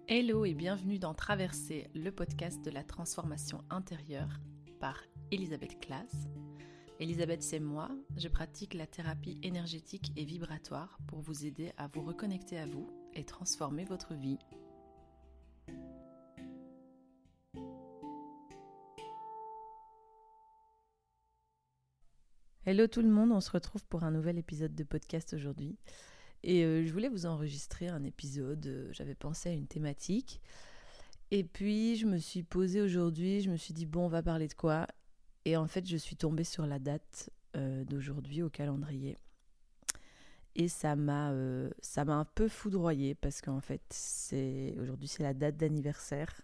Hello et bienvenue dans Traverser, le podcast de la transformation intérieure par Elisabeth Claes. Elisabeth, c'est moi, je pratique la thérapie énergétique et vibratoire pour vous aider à vous reconnecter à vous et transformer votre vie. Hello tout le monde, on se retrouve pour un nouvel épisode de podcast aujourd'hui. Et je voulais vous enregistrer un épisode, j'avais pensé à une thématique. Et puis je me suis posée aujourd'hui, je me suis dit bon, on va parler de quoi ? Et en fait je suis tombée sur la date d'aujourd'hui au calendrier. Et ça m'a un peu foudroyée parce qu'en fait aujourd'hui c'est la date d'anniversaire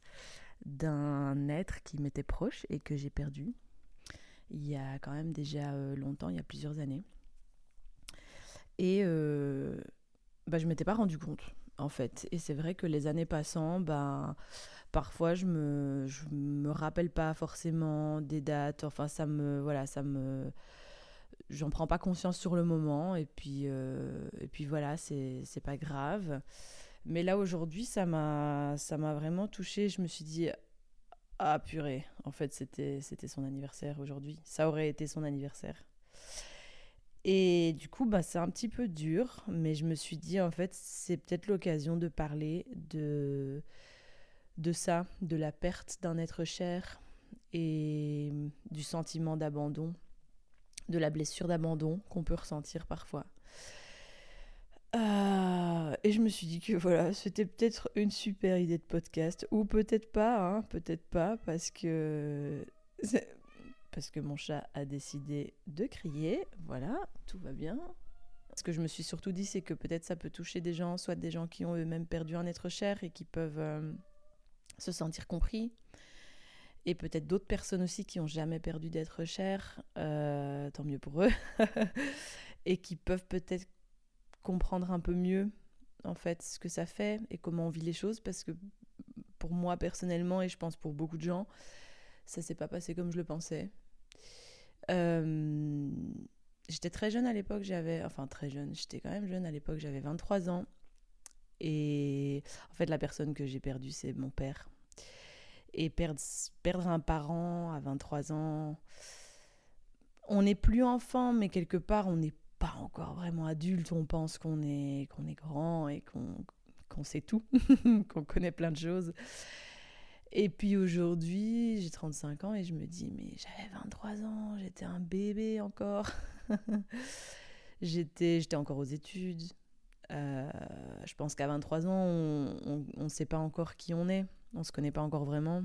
d'un être qui m'était proche et que j'ai perdu il y a quand même déjà longtemps, il y a plusieurs années. Et je m'étais pas rendu compte en fait. Et c'est vrai que les années passant, parfois je me rappelle pas forcément des dates. Enfin j'en prends pas conscience sur le moment. Et puis voilà, c'est pas grave. Mais là aujourd'hui, ça m'a vraiment touchée. Je me suis dit ah purée, en fait c'était son anniversaire aujourd'hui. Ça aurait été son anniversaire. Et du coup, c'est un petit peu dur, mais je me suis dit, en fait, c'est peut-être l'occasion de parler de ça, de la perte d'un être cher et du sentiment d'abandon, de la blessure d'abandon qu'on peut ressentir parfois. Et je me suis dit que voilà, c'était peut-être une super idée de podcast, ou peut-être pas, parce que mon chat a décidé de crier. Voilà, tout va bien. Ce que je me suis surtout dit, c'est que peut-être ça peut toucher des gens, soit des gens qui ont eux-mêmes perdu un être cher et qui peuvent se sentir compris. Et peut-être d'autres personnes aussi qui n'ont jamais perdu d'être cher, tant mieux pour eux. Et qui peuvent peut-être comprendre un peu mieux, en fait, ce que ça fait et comment on vit les choses. Parce que pour moi, personnellement, et je pense pour beaucoup de gens, ça s'est pas passé comme je le pensais. J'étais très jeune à l'époque, j'étais quand même jeune à l'époque, j'avais 23 ans. Et en fait, la personne que j'ai perdue, c'est mon père. Et perdre un parent à 23 ans, on n'est plus enfant, mais quelque part, on n'est pas encore vraiment adulte. On pense qu'on est grand et qu'on sait tout, qu'on connaît plein de choses. Et puis aujourd'hui, j'ai 35 ans et je me dis, mais j'avais 23 ans, j'étais un bébé encore. J'étais encore aux études. Je pense qu'à 23 ans, on ne sait pas encore qui on est. On ne se connaît pas encore vraiment.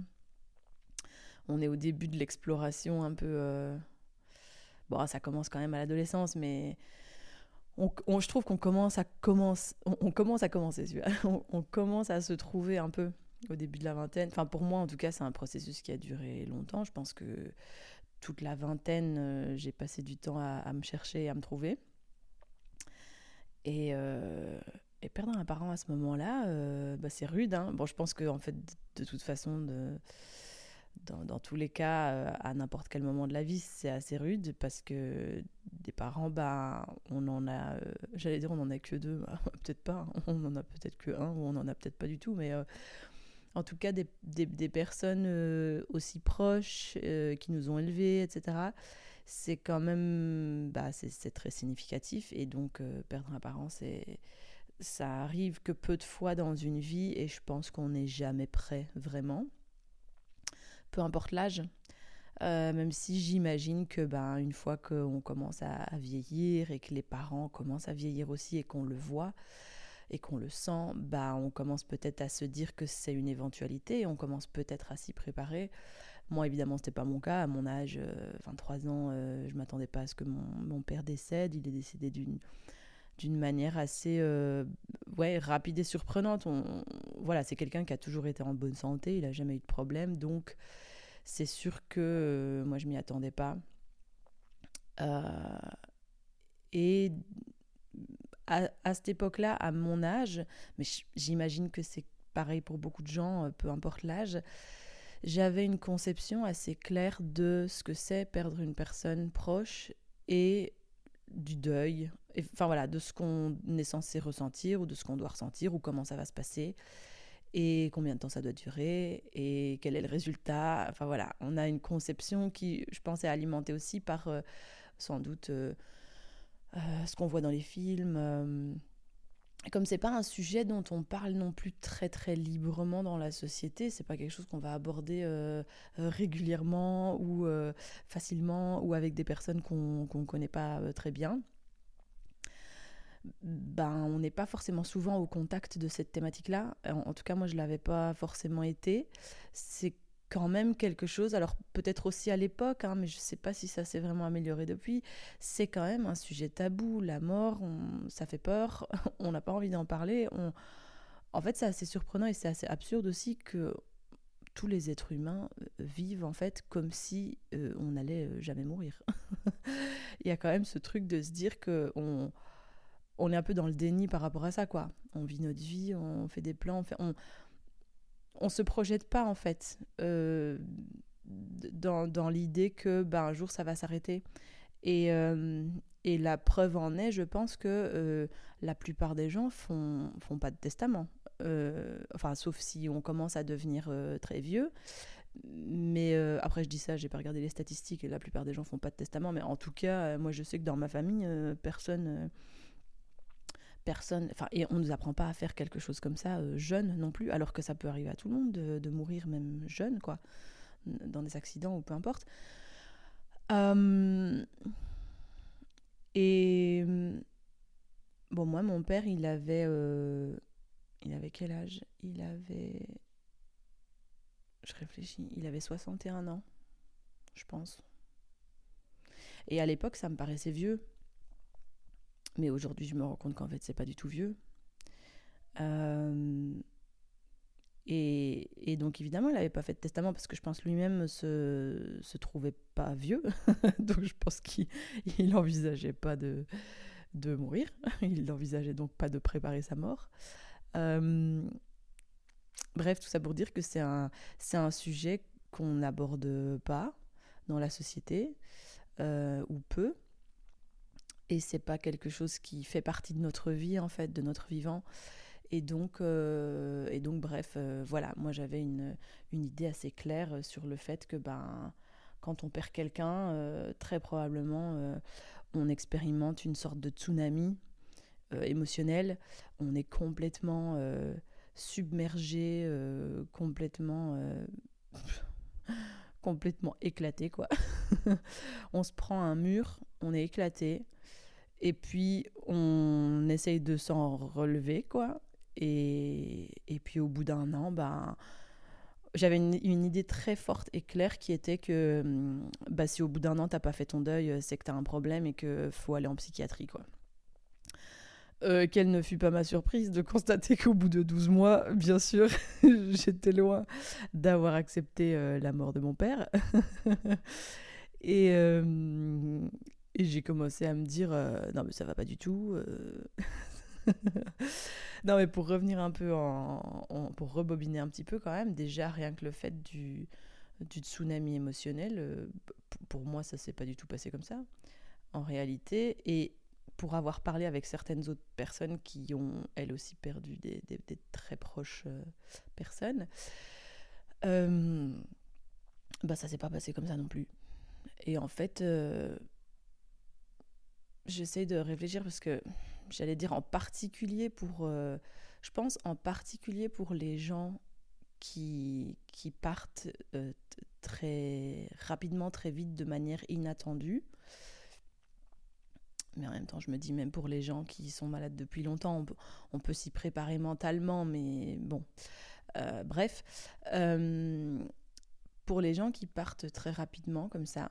On est au début de l'exploration un peu... Bon, ça commence quand même à l'adolescence, mais je trouve qu'on commence à commencer. On commence à commencer, celui-là. On commence à se trouver un peu au début de la vingtaine. Enfin, pour moi, en tout cas, c'est un processus qui a duré longtemps. Je pense que toute la vingtaine, j'ai passé du temps à me chercher et à me trouver. Et perdre un parent à ce moment-là, c'est rude. Hein. Bon, je pense que en fait, de toute façon, dans tous les cas, à n'importe quel moment de la vie, c'est assez rude parce que des parents, on en a, j'allais dire, on en a que deux, peut-être pas. Hein. On en a peut-être que un ou on en a peut-être pas du tout, mais en tout cas, des personnes aussi proches qui nous ont élevés, etc. C'est quand même, c'est très significatif. Et donc, perdre un parent, ça arrive que peu de fois dans une vie et je pense qu'on n'est jamais prêt, vraiment. Peu importe l'âge. Même si j'imagine que une fois qu'on commence à vieillir et que les parents commencent à vieillir aussi et qu'on le voit et qu'on le sent, on commence peut-être à se dire que c'est une éventualité et on commence peut-être à s'y préparer. Moi, évidemment, c'était pas mon cas. À mon âge, 23 ans, je m'attendais pas à ce que mon père décède. Il est décédé d'une manière assez rapide et surprenante. Voilà, c'est quelqu'un qui a toujours été en bonne santé, il n'a jamais eu de problème, donc c'est sûr que moi je m'y attendais pas. Et à cette époque-là, à mon âge, mais j'imagine que c'est pareil pour beaucoup de gens, peu importe l'âge, j'avais une conception assez claire de ce que c'est perdre une personne proche et du deuil, de ce qu'on est censé ressentir ou de ce qu'on doit ressentir ou comment ça va se passer. et combien de temps ça doit durer et quel est le résultat. Enfin voilà, on a une conception qui, je pense, est alimentée aussi par sans doute ce qu'on voit dans les films. Comme c'est pas un sujet dont on parle non plus très très librement dans la société, c'est pas quelque chose qu'on va aborder régulièrement ou facilement ou avec des personnes qu'on connaît pas très bien. Ben, on n'est pas forcément souvent au contact de cette thématique-là. En tout cas, moi, je l'avais pas forcément été. C'est quand même quelque chose, alors peut-être aussi à l'époque, hein, mais je sais pas si ça s'est vraiment amélioré depuis, c'est quand même un sujet tabou. La mort, ça fait peur, on n'a pas envie d'en parler. En fait, c'est assez surprenant et c'est assez absurde aussi que tous les êtres humains vivent en fait comme si on n'allait jamais mourir. Il y a quand même ce truc de se dire que on est un peu dans le déni par rapport à ça, quoi. On vit notre vie, on fait des plans, on se projette pas, en fait, dans l'idée que un jour ça va s'arrêter. Et, euh, et la preuve en est, je pense que la plupart des gens font pas de testament. Enfin, sauf si on commence à devenir très vieux. Mais après, je dis ça, j'ai pas regardé les statistiques et la plupart des gens font pas de testament. Mais en tout cas, moi, je sais que dans ma famille, personne, enfin, et on nous apprend pas à faire quelque chose comme ça jeune non plus, alors que ça peut arriver à tout le monde de mourir même jeune, quoi, dans des accidents ou peu importe. Euh, et bon, moi, mon père, il avait quel âge? Je réfléchis, il avait 61 ans, je pense. Et à l'époque, ça me paraissait vieux, mais aujourd'hui, je me rends compte qu'en fait, c'est pas du tout vieux. Euh, et donc évidemment, il n'avait pas fait de testament parce que je pense lui-même se trouvait pas vieux. Donc je pense qu'il n'envisageait pas de mourir. Il n'envisageait donc pas de préparer sa mort. Euh, Bref, tout ça pour dire que c'est un sujet qu'on n'aborde pas dans la société, ou peu. Et c'est pas quelque chose qui fait partie de notre vie, en fait, de notre vivant. Et donc bref, voilà, moi j'avais une idée assez claire sur le fait que quand on perd quelqu'un, très probablement on expérimente une sorte de tsunami émotionnel. On est complètement submergé, complètement éclaté, quoi. On se prend un mur, on est éclaté, et puis on essaye de s'en relever, quoi. Et puis au bout d'un an, j'avais une idée très forte et claire qui était que si au bout d'un an t'as pas fait ton deuil, c'est que t'as un problème et qu'il faut aller en psychiatrie, quoi. Quelle ne fut pas ma surprise de constater qu'au bout de 12 mois, bien sûr, j'étais loin d'avoir accepté la mort de mon père. et, euh, et j'ai commencé à me dire non mais ça va pas du tout. Non mais pour revenir un peu pour rebobiner un petit peu quand même, déjà rien que le fait du tsunami émotionnel, pour moi ça s'est pas du tout passé comme ça en réalité. Et pour avoir parlé avec certaines autres personnes qui ont elles aussi perdu des très proches personnes, euh, ça s'est pas passé comme ça non plus. Et en fait, j'essaie de réfléchir parce que j'allais dire en particulier je pense en particulier pour les gens qui partent très rapidement, très vite, de manière inattendue. Mais en même temps, je me dis, même pour les gens qui sont malades depuis longtemps, on peut s'y préparer mentalement, mais bon. Bref, pour les gens qui partent très rapidement comme ça,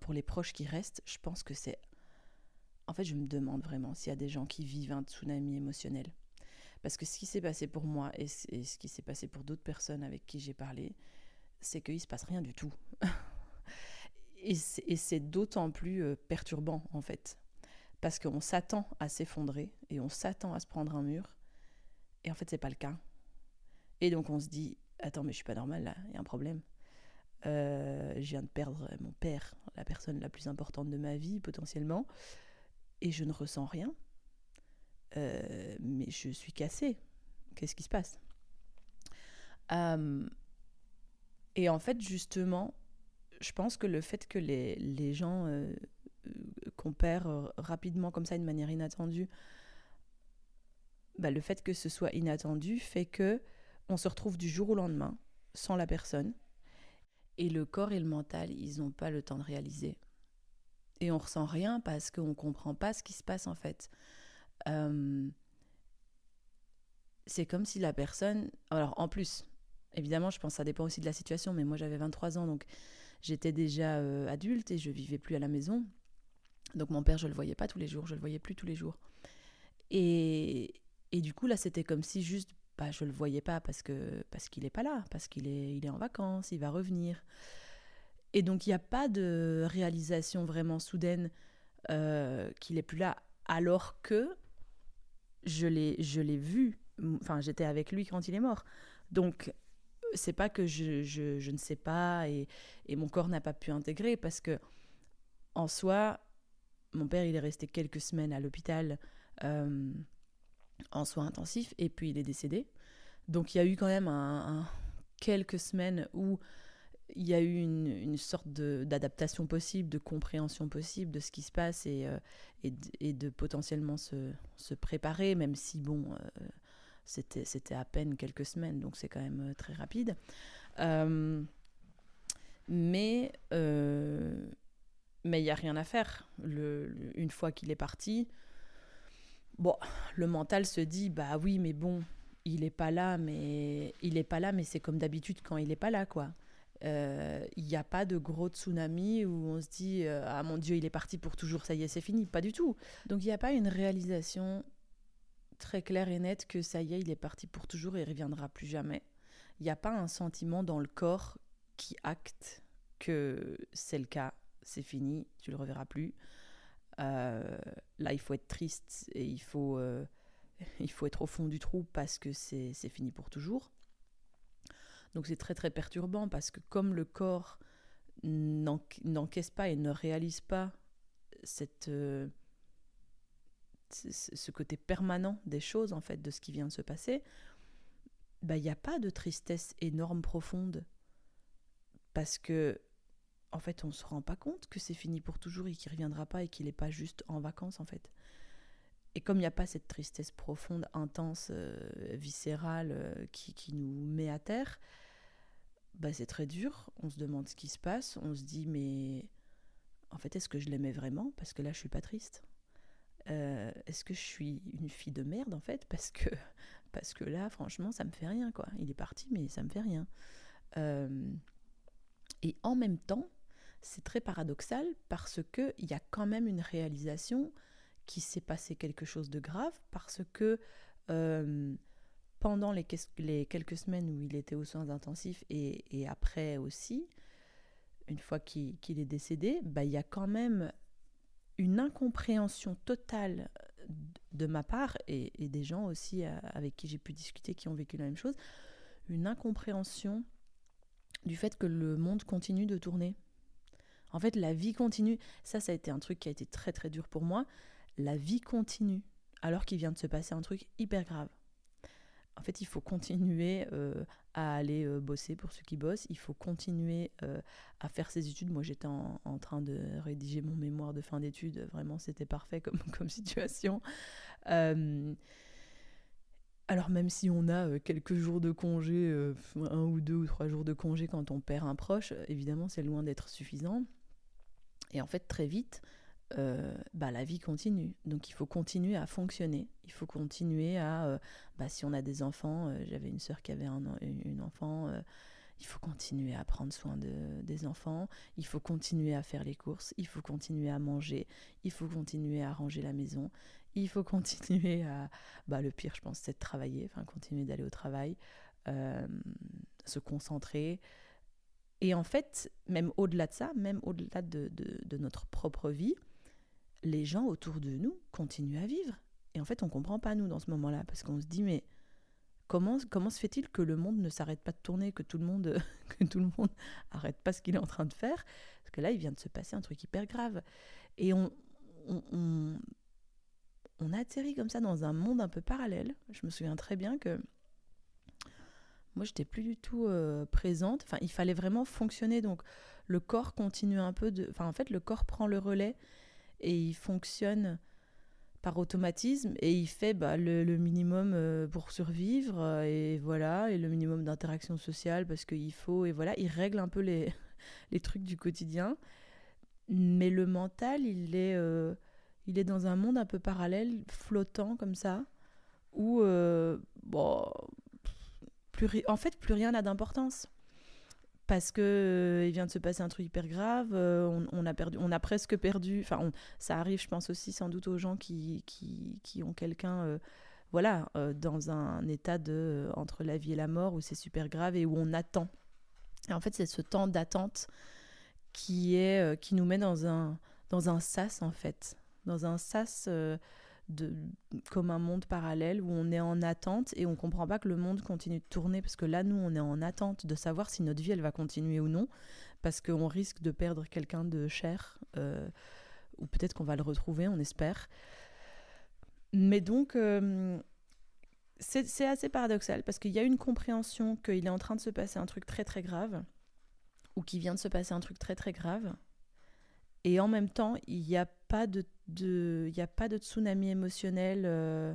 pour les proches qui restent, je pense que c'est... En fait, je me demande vraiment s'il y a des gens qui vivent un tsunami émotionnel. Parce que ce qui s'est passé pour moi et ce qui s'est passé pour d'autres personnes avec qui j'ai parlé, c'est qu'il ne se passe rien du tout. Et c'est d'autant plus perturbant, en fait. Parce qu'on s'attend à s'effondrer et on s'attend à se prendre un mur. Et en fait, c'est pas le cas. Et donc, on se dit, attends, mais je suis pas normale, là, il y a un problème. Je viens de perdre mon père, la personne la plus importante de ma vie, potentiellement. Et je ne ressens rien. Mais je suis cassée. Qu'est-ce qui se passe ? Euh, et en fait, justement, je pense que le fait que les gens qu'on perd rapidement comme ça, de manière inattendue, bah, le fait que ce soit inattendu fait que on se retrouve du jour au lendemain sans la personne. Et le corps et le mental, ils n'ont pas le temps de réaliser. Et on ressent rien parce qu'on ne comprend pas ce qui se passe en fait. Euh, c'est comme si la personne... Alors en plus, évidemment, je pense que ça dépend aussi de la situation, mais moi j'avais 23 ans, donc j'étais déjà adulte et je vivais plus à la maison. Donc mon père, je le voyais pas tous les jours, je le voyais plus tous les jours. Et, et du coup, là, c'était comme si juste, bah, je le voyais pas parce qu'il est pas là, parce il est en vacances, il va revenir. Et donc, il n'y a pas de réalisation vraiment soudaine qu'il est plus là, alors que je l'ai vu. Enfin, j'étais avec lui quand il est mort. Donc, c'est pas que je ne sais pas et mon corps n'a pas pu intégrer parce que, en soi, mon père, il est resté quelques semaines à l'hôpital euh, en soins intensifs et puis il est décédé. Donc, il y a eu quand même quelques semaines où il y a eu une sorte d'adaptation possible, de compréhension possible de ce qui se passe et de potentiellement se préparer, même si, bon, c'était à peine quelques semaines, donc c'est quand même très rapide. Euh, mais mais il n'y a rien à faire. Une fois qu'il est parti, bon, le mental se dit, bah oui, mais bon, il est pas là, mais c'est comme d'habitude quand il est pas là, quoi. Il n'y a pas de gros tsunami où on se dit ah mon Dieu, il est parti pour toujours, ça y est, c'est fini. Pas du tout. Donc il n'y a pas une réalisation très claire et nette que ça y est, il est parti pour toujours et il reviendra plus jamais. Il n'y a pas un sentiment dans le corps qui acte que c'est le cas, c'est fini, tu le reverras plus. Là, il faut être triste et il faut être au fond du trou parce que c'est fini pour toujours. Donc c'est très très perturbant parce que comme le corps n'encaisse pas et ne réalise pas cette, ce côté permanent des choses, en fait, de ce qui vient de se passer, bah, il n'y a pas de tristesse énorme, profonde, parce que en fait, on ne se rend pas compte que c'est fini pour toujours et qu'il ne reviendra pas et qu'il n'est pas juste en vacances, en fait. Et comme il n'y a pas cette tristesse profonde, intense, viscérale, qui nous met à terre, bah, c'est très dur. On se demande ce qui se passe. On se dit, mais en fait, est-ce que je l'aimais vraiment? Parce que là, je suis pas triste. Est-ce que je suis une fille de merde, en fait? Parce que là, franchement, ça me fait rien, quoi. Il est parti, mais ça me fait rien. Euh, et en même temps, c'est très paradoxal parce qu'il y a quand même une réalisation qu'il s'est passé quelque chose de grave parce que euh, pendant les quelques semaines où il était aux soins intensifs et après aussi, une fois qu'il est décédé, bah, il y a quand même une incompréhension totale de ma part et des gens aussi avec qui j'ai pu discuter qui ont vécu la même chose, une incompréhension du fait que le monde continue de tourner. En fait, la vie continue. Ça a été un truc qui a été très très dur pour moi. La vie continue alors qu'il vient de se passer un truc hyper grave. En fait, il faut continuer à aller bosser pour ceux qui bossent. Il faut continuer à faire ses études. Moi, j'étais en train de rédiger mon mémoire de fin d'études. Vraiment, c'était parfait comme situation. Euh, alors, même si on a quelques jours de congé, 1 ou 2 ou 3 jours de congé quand on perd un proche, évidemment, c'est loin d'être suffisant. Et en fait, très vite, bah, la vie continue. Donc il faut continuer à fonctionner. Il faut continuer à... bah, si on a des enfants, j'avais une sœur qui avait une enfant, il faut continuer à prendre soin des enfants, il faut continuer à faire les courses, il faut continuer à manger, il faut continuer à ranger la maison, il faut continuer à... Bah, le pire, je pense, c'est de travailler, enfin continuer d'aller au travail, euh, se concentrer. Et en fait, même au-delà de ça, même au-delà de notre propre vie, les gens autour de nous continuent à vivre. Et en fait, on ne comprend pas, nous, dans ce moment-là, parce qu'on se dit, mais comment se fait-il que le monde ne s'arrête pas de tourner, que tout le monde que tout le monde arrête pas ce qu'il est en train de faire? Parce que là, il vient de se passer un truc hyper grave. Et on, on, on atterrit comme ça dans un monde un peu parallèle. Je me souviens très bien que moi, j'étais plus du tout présente. Enfin, il fallait vraiment fonctionner. Donc, le corps continue un peu de. Enfin, en fait, le corps prend le relais et il fonctionne par automatisme et il fait le minimum pour survivre et voilà, et le minimum d'interaction sociale parce qu'il faut, et voilà, il règle un peu les trucs du quotidien. Mais le mental, il est dans un monde un peu parallèle, flottant comme ça, où bon, en fait, plus rien n'a d'importance. Parce que il vient de se passer un truc hyper grave, on a presque perdu. Enfin, ça arrive, je pense aussi sans doute aux gens qui ont quelqu'un, voilà, dans un état de entre la vie et la mort où c'est super grave et où on attend. Et en fait, c'est ce temps d'attente qui nous met dans un sas en fait, dans un sas de, comme un monde parallèle où on est en attente et on comprend pas que le monde continue de tourner parce que là nous on est en attente de savoir si notre vie elle va continuer ou non parce qu'on risque de perdre quelqu'un de cher ou peut-être qu'on va le retrouver, on espère. Mais donc c'est assez paradoxal parce qu'il y a une compréhension qu'il est en train de se passer un truc très très grave ou qu'il vient de se passer un truc très très grave. Et en même temps, il n'y a pas il y a pas de tsunami émotionnel. Euh,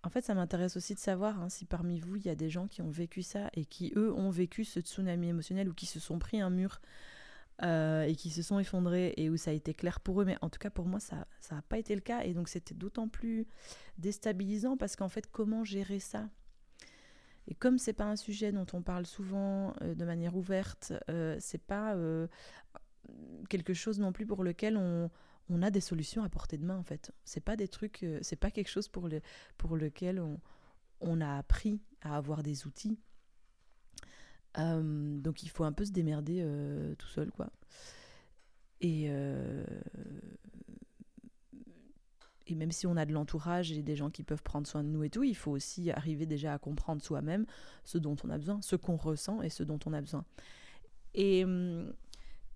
En fait, ça m'intéresse aussi de savoir si parmi vous, il y a des gens qui ont vécu ça et qui, eux, ont vécu ce tsunami émotionnel ou qui se sont pris un mur et qui se sont effondrés et où ça a été clair pour eux. Mais en tout cas, pour moi, ça n'a pas été le cas. Et donc, c'était d'autant plus déstabilisant parce qu'en fait, comment gérer ça ? Et comme c'est pas un sujet dont on parle souvent de manière ouverte, c'est pas quelque chose non plus pour lequel on a des solutions à portée de main en fait. C'est pas des trucs, c'est pas quelque chose pour lequel on a appris à avoir des outils. Donc il faut un peu se démerder tout seul quoi. Et, euh, et même si on a de l'entourage et des gens qui peuvent prendre soin de nous et tout, il faut aussi arriver déjà à comprendre soi-même ce dont on a besoin, ce qu'on ressent et ce dont on a besoin. Et,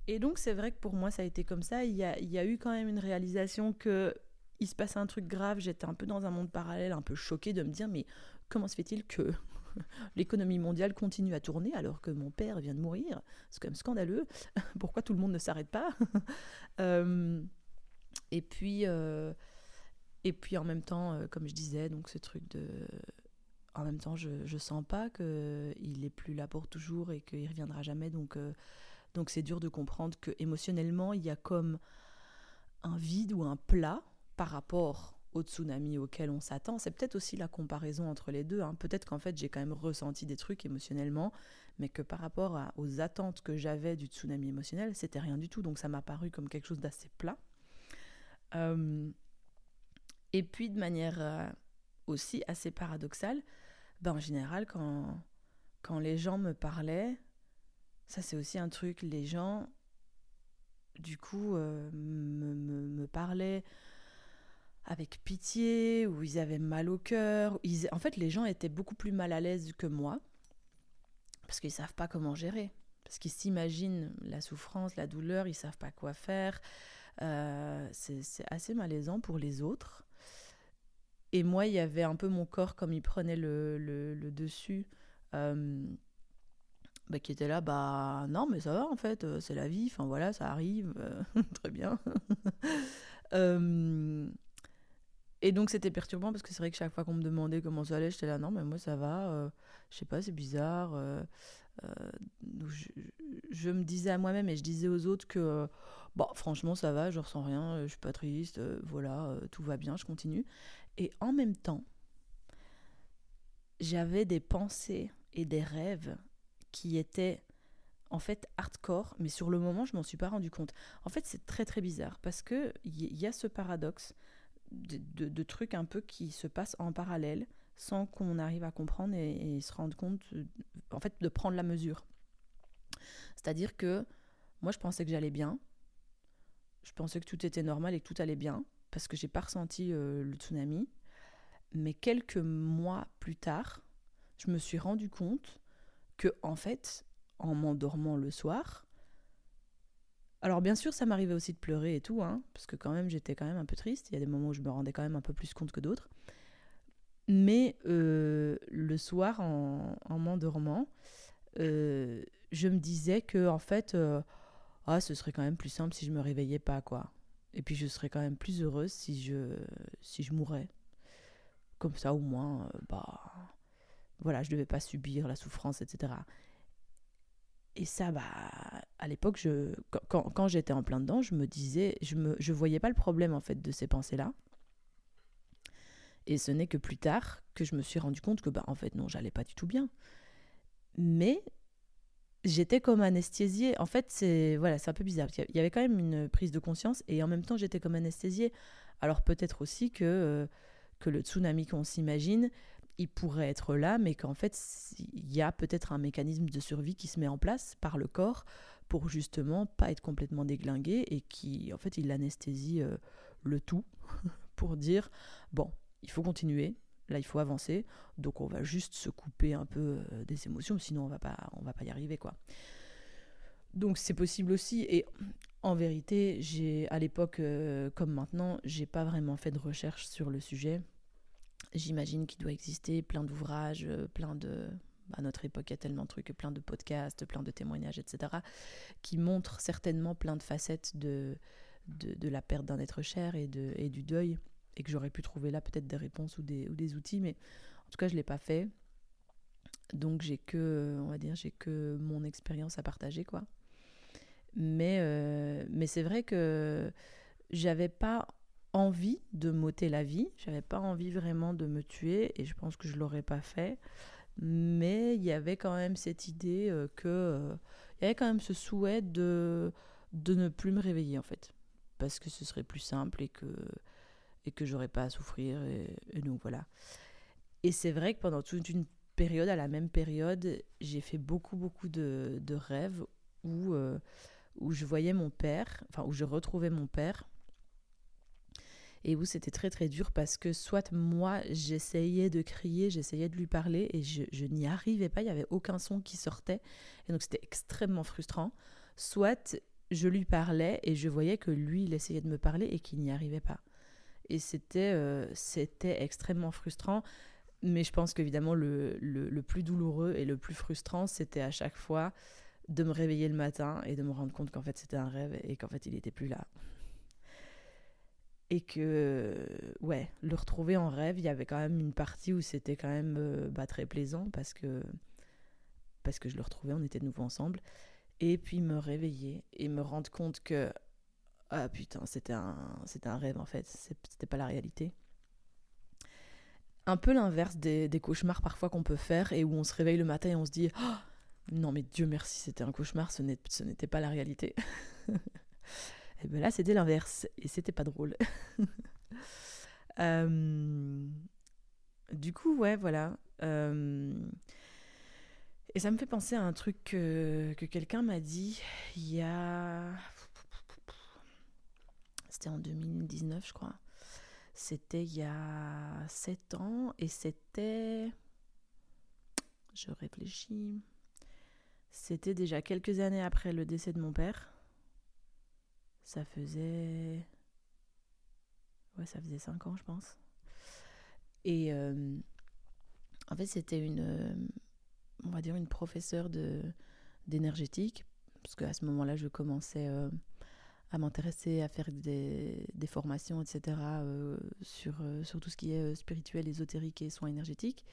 et donc c'est vrai que pour moi ça a été comme ça. Il y a eu quand même une réalisation que il se passait un truc grave. J'étais un peu dans un monde parallèle, un peu choquée de me dire mais comment se fait-il que l'économie mondiale continue à tourner alors que mon père vient de mourir ? C'est quand même scandaleux. Pourquoi tout le monde ne s'arrête pas ? euh, et puis en même temps, comme je disais, donc ce truc de en même temps je sens pas qu'il est plus là pour toujours et qu'il reviendra jamais, donc c'est dur de comprendre que émotionnellement il y a comme un vide ou un plat par rapport au tsunami auquel on s'attend. C'est peut-être aussi la comparaison entre les deux, hein. Peut-être qu'en fait j'ai quand même ressenti des trucs émotionnellement, mais que par rapport aux attentes que j'avais du tsunami émotionnel, c'était rien du tout, donc ça m'a paru comme quelque chose d'assez plat. Et puis de manière aussi assez paradoxale, en général quand les gens me parlaient, ça c'est aussi un truc, les gens du coup me parlaient avec pitié, ou ils avaient mal au cœur. En fait, les gens étaient beaucoup plus mal à l'aise que moi, parce qu'ils ne savent pas comment gérer. Parce qu'ils s'imaginent la souffrance, la douleur, ils ne savent pas quoi faire. C'est assez malaisant pour les autres. Et moi, il y avait un peu mon corps, comme il prenait le dessus, qui était là, non, mais ça va en fait, c'est la vie, enfin voilà, ça arrive, très bien. Euh, Et donc c'était perturbant parce que c'est vrai que chaque fois qu'on me demandait comment ça allait, j'étais là non mais moi ça va, je sais pas, c'est bizarre. Donc je me disais à moi-même et je disais aux autres que franchement ça va, je ressens rien, je suis pas triste, voilà, tout va bien, je continue. Et en même temps, j'avais des pensées et des rêves qui étaient en fait hardcore, mais sur le moment je m'en suis pas rendu compte. En fait c'est très très bizarre parce que il y a ce paradoxe de trucs un peu qui se passent en parallèle sans qu'on arrive à comprendre et se rendre compte, en fait, de prendre la mesure. C'est-à-dire que moi, je pensais que j'allais bien, je pensais que tout était normal et que tout allait bien, parce que j'ai pas ressenti le tsunami. Mais quelques mois plus tard, je me suis rendu compte que, en fait, en m'endormant le soir, alors bien sûr, ça m'arrivait aussi de pleurer et tout, parce que quand même, j'étais quand même un peu triste. Il y a des moments où je me rendais quand même un peu plus compte que d'autres. Mais le soir, en m'endormant, je me disais que en fait, ce serait quand même plus simple si je me réveillais pas, quoi. Et puis je serais quand même plus heureuse si je mourais. Comme ça, au moins, voilà, je devais pas subir la souffrance, etc. Et ça, à l'époque, quand j'étais en plein dedans, je me disais, je voyais pas le problème en fait de ces pensées-là. Et ce n'est que plus tard que je me suis rendu compte que, en fait, non, j'allais pas du tout bien. Mais j'étais comme anesthésiée. En fait, c'est un peu bizarre. Il y avait quand même une prise de conscience et en même temps, j'étais comme anesthésiée. Alors peut-être aussi que le tsunami qu'on s'imagine, il pourrait être là, mais qu'en fait, il y a peut-être un mécanisme de survie qui se met en place par le corps pour justement pas être complètement déglingué et qui, en fait, il anesthésie le tout pour dire, bon, il faut continuer, là, il faut avancer, donc on va juste se couper un peu des émotions, sinon on va pas y arriver, quoi. Donc c'est possible aussi, et en vérité, à l'époque comme maintenant, j'ai pas vraiment fait de recherche sur le sujet. J'imagine qu'il doit exister plein d'ouvrages, plein de... À notre époque, il y a tellement de trucs, plein de podcasts, plein de témoignages, etc., qui montrent certainement plein de facettes de la perte d'un être cher et du deuil, et que j'aurais pu trouver là peut-être des réponses ou des outils, mais en tout cas, je ne l'ai pas fait. Donc, j'ai que mon expérience à partager, quoi. Mais c'est vrai que j'avais pas envie de m'ôter la vie, j'avais pas envie vraiment de me tuer, et je pense que je l'aurais pas fait. Mais il y avait quand même cette idée il y avait quand même ce souhait de ne plus me réveiller, en fait, parce que ce serait plus simple et que j'aurais pas à souffrir, et donc voilà. Et c'est vrai que pendant toute une période, à la même période, j'ai fait beaucoup beaucoup de rêves où je voyais mon père, enfin où je retrouvais mon père, et où c'était très très dur parce que soit moi j'essayais de crier, j'essayais de lui parler et je n'y arrivais pas, il n'y avait aucun son qui sortait, et donc c'était extrêmement frustrant. Soit je lui parlais et je voyais que lui il essayait de me parler et qu'il n'y arrivait pas. Et c'était extrêmement frustrant, mais je pense qu'évidemment le plus douloureux et le plus frustrant, c'était à chaque fois de me réveiller le matin et de me rendre compte qu'en fait c'était un rêve et qu'en fait il n'était plus là. Et que, ouais, le retrouver en rêve, il y avait quand même une partie où c'était quand même très plaisant parce que je le retrouvais, on était de nouveau ensemble. Et puis me réveiller et me rendre compte que, ah putain, c'était un rêve en fait, c'était pas la réalité. Un peu l'inverse des cauchemars parfois qu'on peut faire et où on se réveille le matin et on se dit oh, non mais Dieu merci, c'était un cauchemar, ce n'était pas la réalité. Et bien là, c'était l'inverse et c'était pas drôle. Euh, Du coup, ouais, voilà. Et ça me fait penser à un truc que quelqu'un m'a dit il y a... C'était en 2019, je crois. C'était il y a 7 ans et c'était... Je réfléchis. C'était déjà quelques années après le décès de mon père. Ça faisait... Ouais, ça faisait 5 ans, je pense. Et en fait, c'était on va dire une professeure d'énergétique, parce qu'à ce moment-là, je commençais à m'intéresser, à faire des formations, etc., sur tout ce qui est spirituel, ésotérique et soins énergétiques.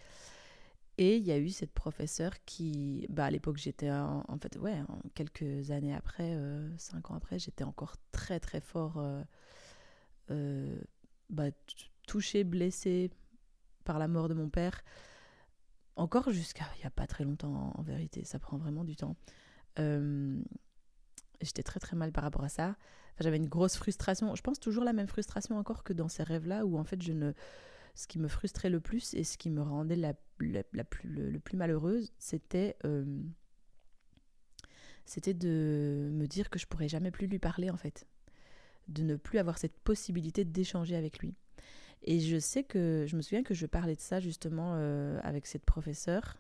Et il y a eu cette professeure qui, à l'époque, j'étais en fait, ouais, quelques années après, 5 ans après, j'étais encore très très fort euh, touchée, blessée par la mort de mon père. Encore jusqu'à il n'y a pas très longtemps, en vérité, ça prend vraiment du temps. Euh, J'étais très très mal par rapport à ça. Enfin, j'avais une grosse frustration. Je pense toujours la même frustration encore que dans ces rêves-là, où en fait, ce qui me frustrait le plus et ce qui me rendait le plus malheureuse, c'était de me dire que je pourrais jamais plus lui parler, en fait. De ne plus avoir cette possibilité d'échanger avec lui. Et je me souviens que je parlais de ça justement avec cette professeure.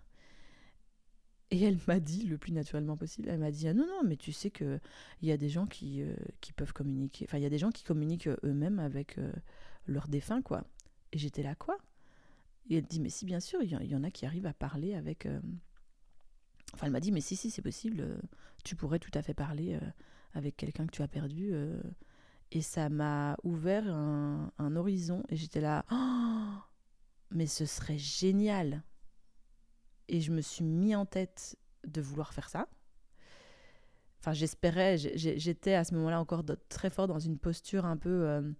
Et elle m'a dit, le plus naturellement possible, elle m'a dit ah non, non, mais tu sais qu'il y a des gens qui peuvent communiquer. Enfin, il y a des gens qui communiquent eux-mêmes avec leurs défunts, quoi. Et j'étais là, quoi. Et elle dit, mais si, bien sûr, il y en a qui arrivent à parler avec... Enfin, elle m'a dit, mais si, c'est possible, tu pourrais tout à fait parler avec quelqu'un que tu as perdu. Et ça m'a ouvert un horizon, et j'étais là, oh, mais ce serait génial. Et je me suis mis en tête de vouloir faire ça. Enfin, j'espérais, j'étais à ce moment-là encore très fort dans une posture un peu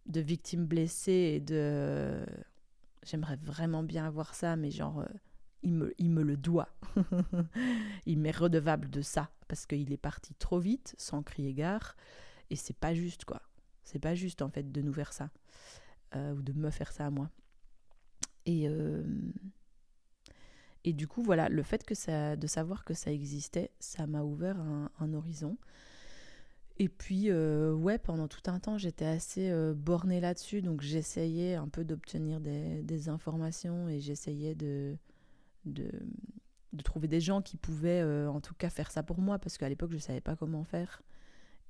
de victime blessée et de... J'aimerais vraiment bien avoir ça, mais genre, il me le doit. Il m'est redevable de ça, parce qu'il est parti trop vite, sans crier gare, et c'est pas juste, quoi. C'est pas juste, en fait, de nous faire ça, ou de me faire ça à moi. Et du coup, voilà, le fait de savoir que ça existait, ça m'a ouvert un horizon. Et puis, ouais, pendant tout un temps, j'étais assez bornée là-dessus, donc j'essayais un peu d'obtenir des informations, et j'essayais de trouver des gens qui pouvaient, en tout cas, faire ça pour moi, parce qu'à l'époque, je ne savais pas comment faire.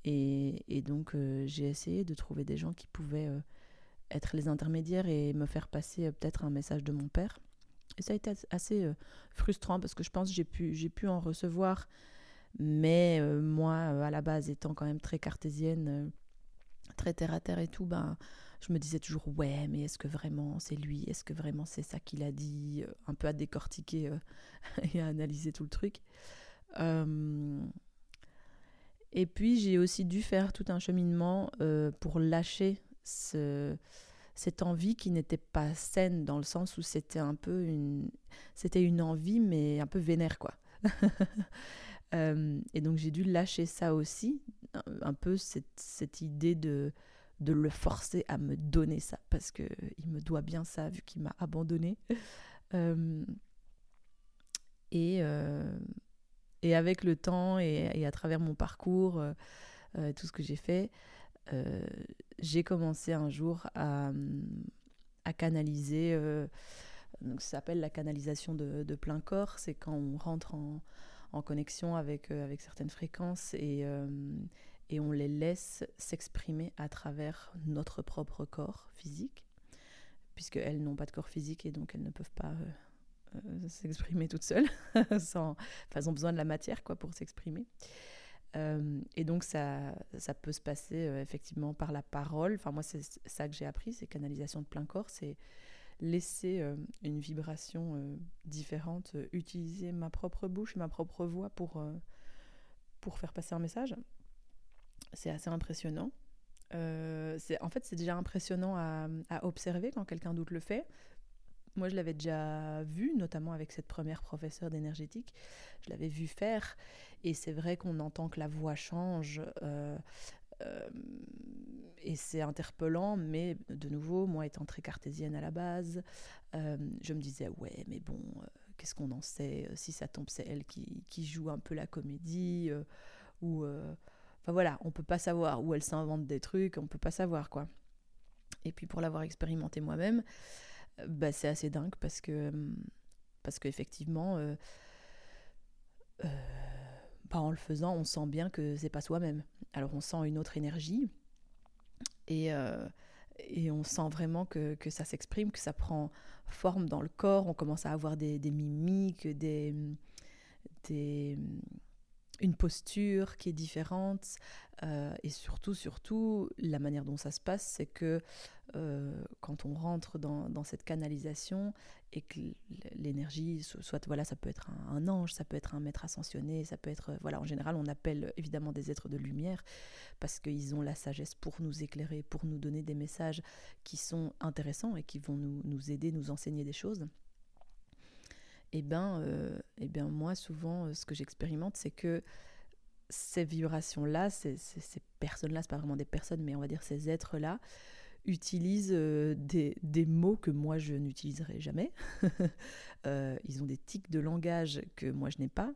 Et donc, j'ai essayé de trouver des gens qui pouvaient être les intermédiaires et me faire passer peut-être un message de mon père. Et ça a été assez frustrant, parce que je pense que j'ai pu en recevoir, mais moi, à la base, étant quand même très cartésienne, très terre à terre et tout, ben, je me disais toujours, ouais, mais est-ce que vraiment c'est lui? Est-ce que vraiment c'est ça qu'il a dit? Un peu à décortiquer et à analyser tout le truc. Et puis, j'ai aussi dû faire tout un cheminement pour lâcher cette envie qui n'était pas saine, dans le sens où c'était un peu c'était une envie, mais un peu vénère, quoi. Et donc j'ai dû lâcher ça aussi, un peu cette idée de le forcer à me donner ça, parce qu'il me doit bien ça, vu qu'il m'a abandonnée. Euh, et, euh, et avec le temps et à travers mon parcours, tout ce que j'ai fait, euh, j'ai commencé un jour à canaliser. Donc ça s'appelle la canalisation de plein corps. C'est quand on rentre en connexion avec certaines fréquences, et on les laisse s'exprimer à travers notre propre corps physique, puisqu'elles n'ont pas de corps physique, et donc elles ne peuvent pas s'exprimer toutes seules. Enfin, elles ont besoin de la matière, quoi, pour s'exprimer. Et donc ça peut se passer effectivement par la parole. Enfin, moi, c'est ça que j'ai appris, c'est canalisation de plein corps, c'est laisser une vibration différente, utiliser ma propre bouche, ma propre voix pour faire passer un message. C'est assez impressionnant. En fait, c'est déjà impressionnant à observer quand quelqu'un d'autre le fait. Moi, je l'avais déjà vu, notamment avec cette première professeure d'énergétique. Je l'avais vu faire, et c'est vrai qu'on entend que la voix change, euh, et c'est interpellant, mais de nouveau, moi étant très cartésienne à la base, je me disais, ouais, mais bon, qu'est-ce qu'on en sait? Si ça tombe, c'est elle qui joue un peu la comédie, ou... Enfin voilà, on peut pas savoir, où elle s'invente des trucs, on peut pas savoir, quoi. Et puis pour l'avoir expérimenté moi-même, bah, c'est assez dingue, parce qu'effectivement, euh, bah, en le faisant, on sent bien que c'est pas soi-même. Alors on sent une autre énergie, et, euh, et on sent vraiment que ça s'exprime, que ça prend forme dans le corps. On commence à avoir des mimiques, des, une posture qui est différente, et surtout, la manière dont ça se passe, c'est que quand on rentre dans cette canalisation, et que l'énergie, soit voilà, ça peut être un ange, ça peut être un maître ascensionné, ça peut être, voilà, en général, on appelle évidemment des êtres de lumière, parce qu'ils ont la sagesse pour nous éclairer, pour nous donner des messages qui sont intéressants et qui vont nous aider, nous enseigner des choses. Et bien moi, souvent, ce que j'expérimente, c'est que ces vibrations-là, ces personnes-là, c'est pas vraiment des personnes, mais on va dire ces êtres-là, utilisent des mots que moi, je n'utiliserai jamais. Ils ont des tics de langage que moi, je n'ai pas.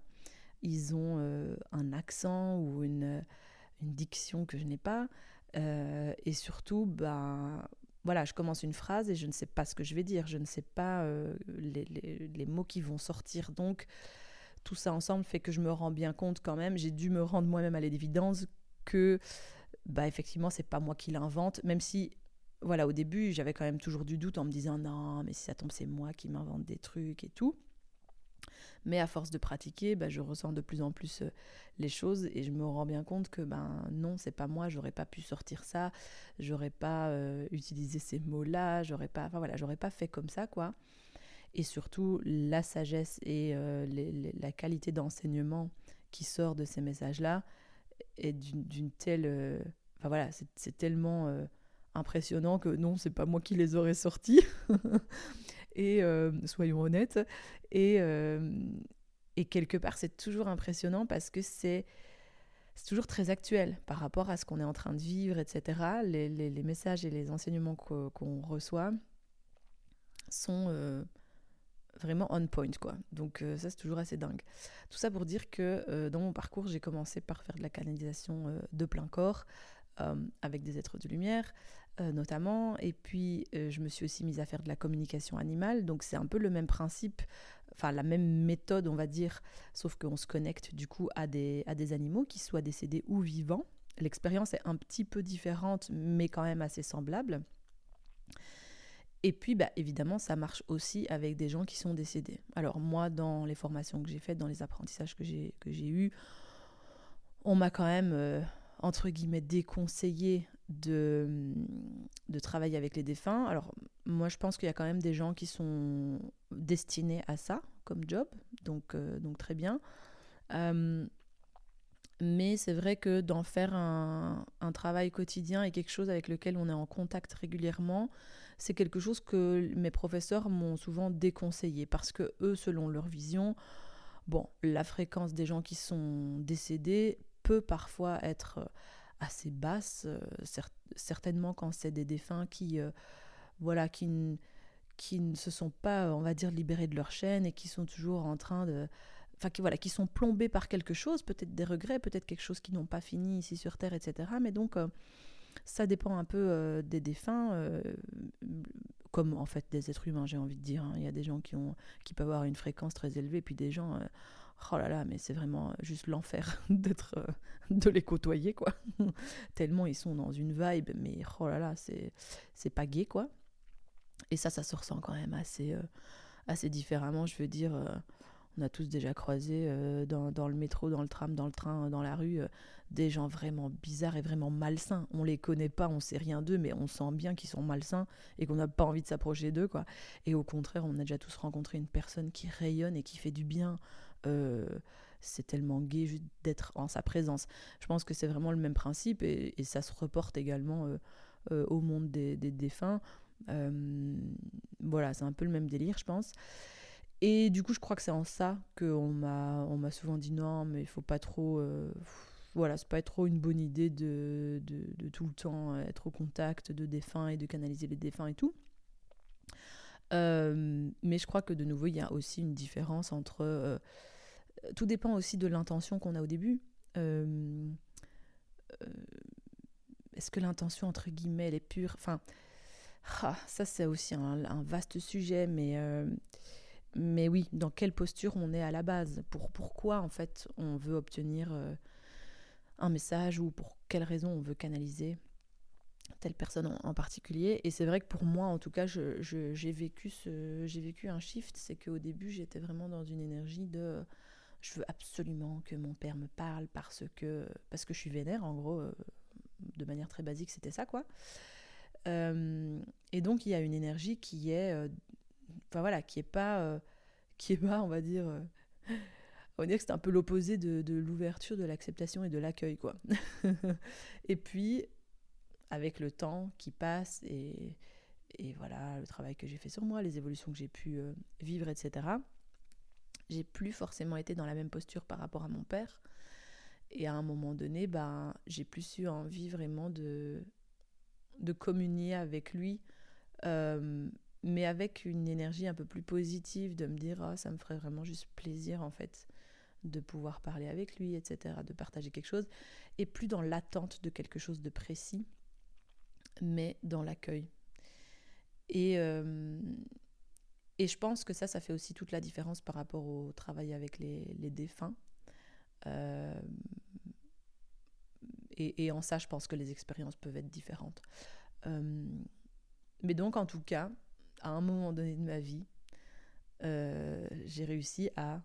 Ils ont un accent ou une diction que je n'ai pas. Et surtout, ben, voilà, je commence une phrase et je ne sais pas ce que je vais dire. Je ne sais pas les mots qui vont sortir. Donc, tout ça ensemble fait que je me rends bien compte quand même. J'ai dû me rendre moi-même à l'évidence que, bah, effectivement, c'est pas moi qui l'invente, même si voilà, au début, j'avais quand même toujours du doute en me disant non, mais si ça tombe, c'est moi qui m'invente des trucs et tout. Mais à force de pratiquer, je ressens de plus en plus les choses et je me rends bien compte que non, c'est pas moi, j'aurais pas pu sortir ça, j'aurais pas utilisé ces mots-là, j'aurais pas fait comme ça, quoi. Et surtout, la sagesse et la qualité d'enseignement qui sort de ces messages-là est d'une telle... voilà, c'est tellement impressionnant que non, c'est pas moi qui les aurais sortis. Et soyons honnêtes. Et, euh, et quelque part, c'est toujours impressionnant parce que c'est toujours très actuel par rapport à ce qu'on est en train de vivre, etc. Les messages et les enseignements qu'on reçoit sont vraiment on point, quoi. Donc ça, c'est toujours assez dingue. Tout ça pour dire que dans mon parcours, j'ai commencé par faire de la canalisation de plein corps, avec des êtres de lumière notamment, et puis je me suis aussi mise à faire de la communication animale, donc c'est un peu le même principe, enfin la même méthode on va dire, sauf qu'on se connecte du coup à des animaux qui soient décédés ou vivants. L'expérience est un petit peu différente mais quand même assez semblable. Et puis évidemment ça marche aussi avec des gens qui sont décédés. Alors moi dans les formations que j'ai faites, dans les apprentissages que j'ai eus, on m'a quand même, entre guillemets, déconseillé de travailler avec les défunts. Alors, moi, je pense qu'il y a quand même des gens qui sont destinés à ça comme job, donc très bien. Euh, mais c'est vrai que d'en faire un travail quotidien et quelque chose avec lequel on est en contact régulièrement, c'est quelque chose que mes professeurs m'ont souvent déconseillé parce que eux, selon leur vision, bon, la fréquence des gens qui sont décédés peut parfois être assez basse, certainement quand c'est des défunts voilà, qui ne se sont pas, on va dire, libérés de leur chaîne et qui sont toujours en train de... Enfin, qui sont plombés par quelque chose, peut-être des regrets, peut-être quelque chose qui n'ont pas fini ici sur Terre, etc. Mais donc, ça dépend un peu des défunts, comme en fait des êtres humains, j'ai envie de dire, hein. Il y a des gens qui peuvent avoir une fréquence très élevée, puis des gens, oh là là, mais c'est vraiment juste l'enfer de les côtoyer, quoi. Tellement ils sont dans une vibe, mais oh là là, c'est pas gai, quoi. Et ça se ressent quand même assez différemment, je veux dire. On a tous déjà croisé dans le métro, dans le tram, dans le train, dans la rue, des gens vraiment bizarres et vraiment malsains. On les connaît pas, on sait rien d'eux, mais on sent bien qu'ils sont malsains et qu'on n'a pas envie de s'approcher d'eux, quoi. Et au contraire, on a déjà tous rencontré une personne qui rayonne et qui fait du bien. Euh, c'est tellement gai juste d'être en sa présence. Je pense que c'est vraiment le même principe et ça se reporte également au monde des défunts. Voilà, c'est un peu le même délire, je pense. Et du coup, je crois que c'est en ça qu'on m'a souvent dit non, mais il faut pas trop. Voilà, c'est pas trop une bonne idée de tout le temps être au contact de défunts et de canaliser les défunts et tout. Mais je crois que de nouveau, il y a aussi une différence entre. Tout dépend aussi de l'intention qu'on a au début. Euh, euh, Est-ce que l'intention, entre guillemets, elle est pure? Enfin, ça, c'est aussi un vaste sujet, mais oui, dans quelle posture on est à la base, pourquoi en fait on veut obtenir un message ou pour quelle raison on veut canaliser telle personne en particulier. Et c'est vrai que pour moi, en tout cas, j'ai vécu un shift, c'est qu'au début, j'étais vraiment dans une énergie de je veux absolument que mon père me parle parce que je suis vénère, en gros, de manière très basique, c'était ça, quoi. Et donc, il y a une énergie qui est, enfin voilà, qui est pas, on va dire, que c'est un peu l'opposé de l'ouverture, de l'acceptation et de l'accueil, quoi. Et puis, avec le temps qui passe et voilà, le travail que j'ai fait sur moi, les évolutions que j'ai pu vivre, etc., j'ai plus forcément été dans la même posture par rapport à mon père. Et à un moment donné, j'ai plus eu envie vraiment de communier avec lui, euh, mais avec une énergie un peu plus positive, de me dire ah, ça me ferait vraiment juste plaisir en fait de pouvoir parler avec lui, etc., de partager quelque chose, et plus dans l'attente de quelque chose de précis, mais dans l'accueil. Et, euh, et je pense que ça fait aussi toute la différence par rapport au travail avec les défunts. Euh, et en ça, je pense que les expériences peuvent être différentes. Euh, Mais donc, en tout cas, à un moment donné de ma vie, j'ai réussi à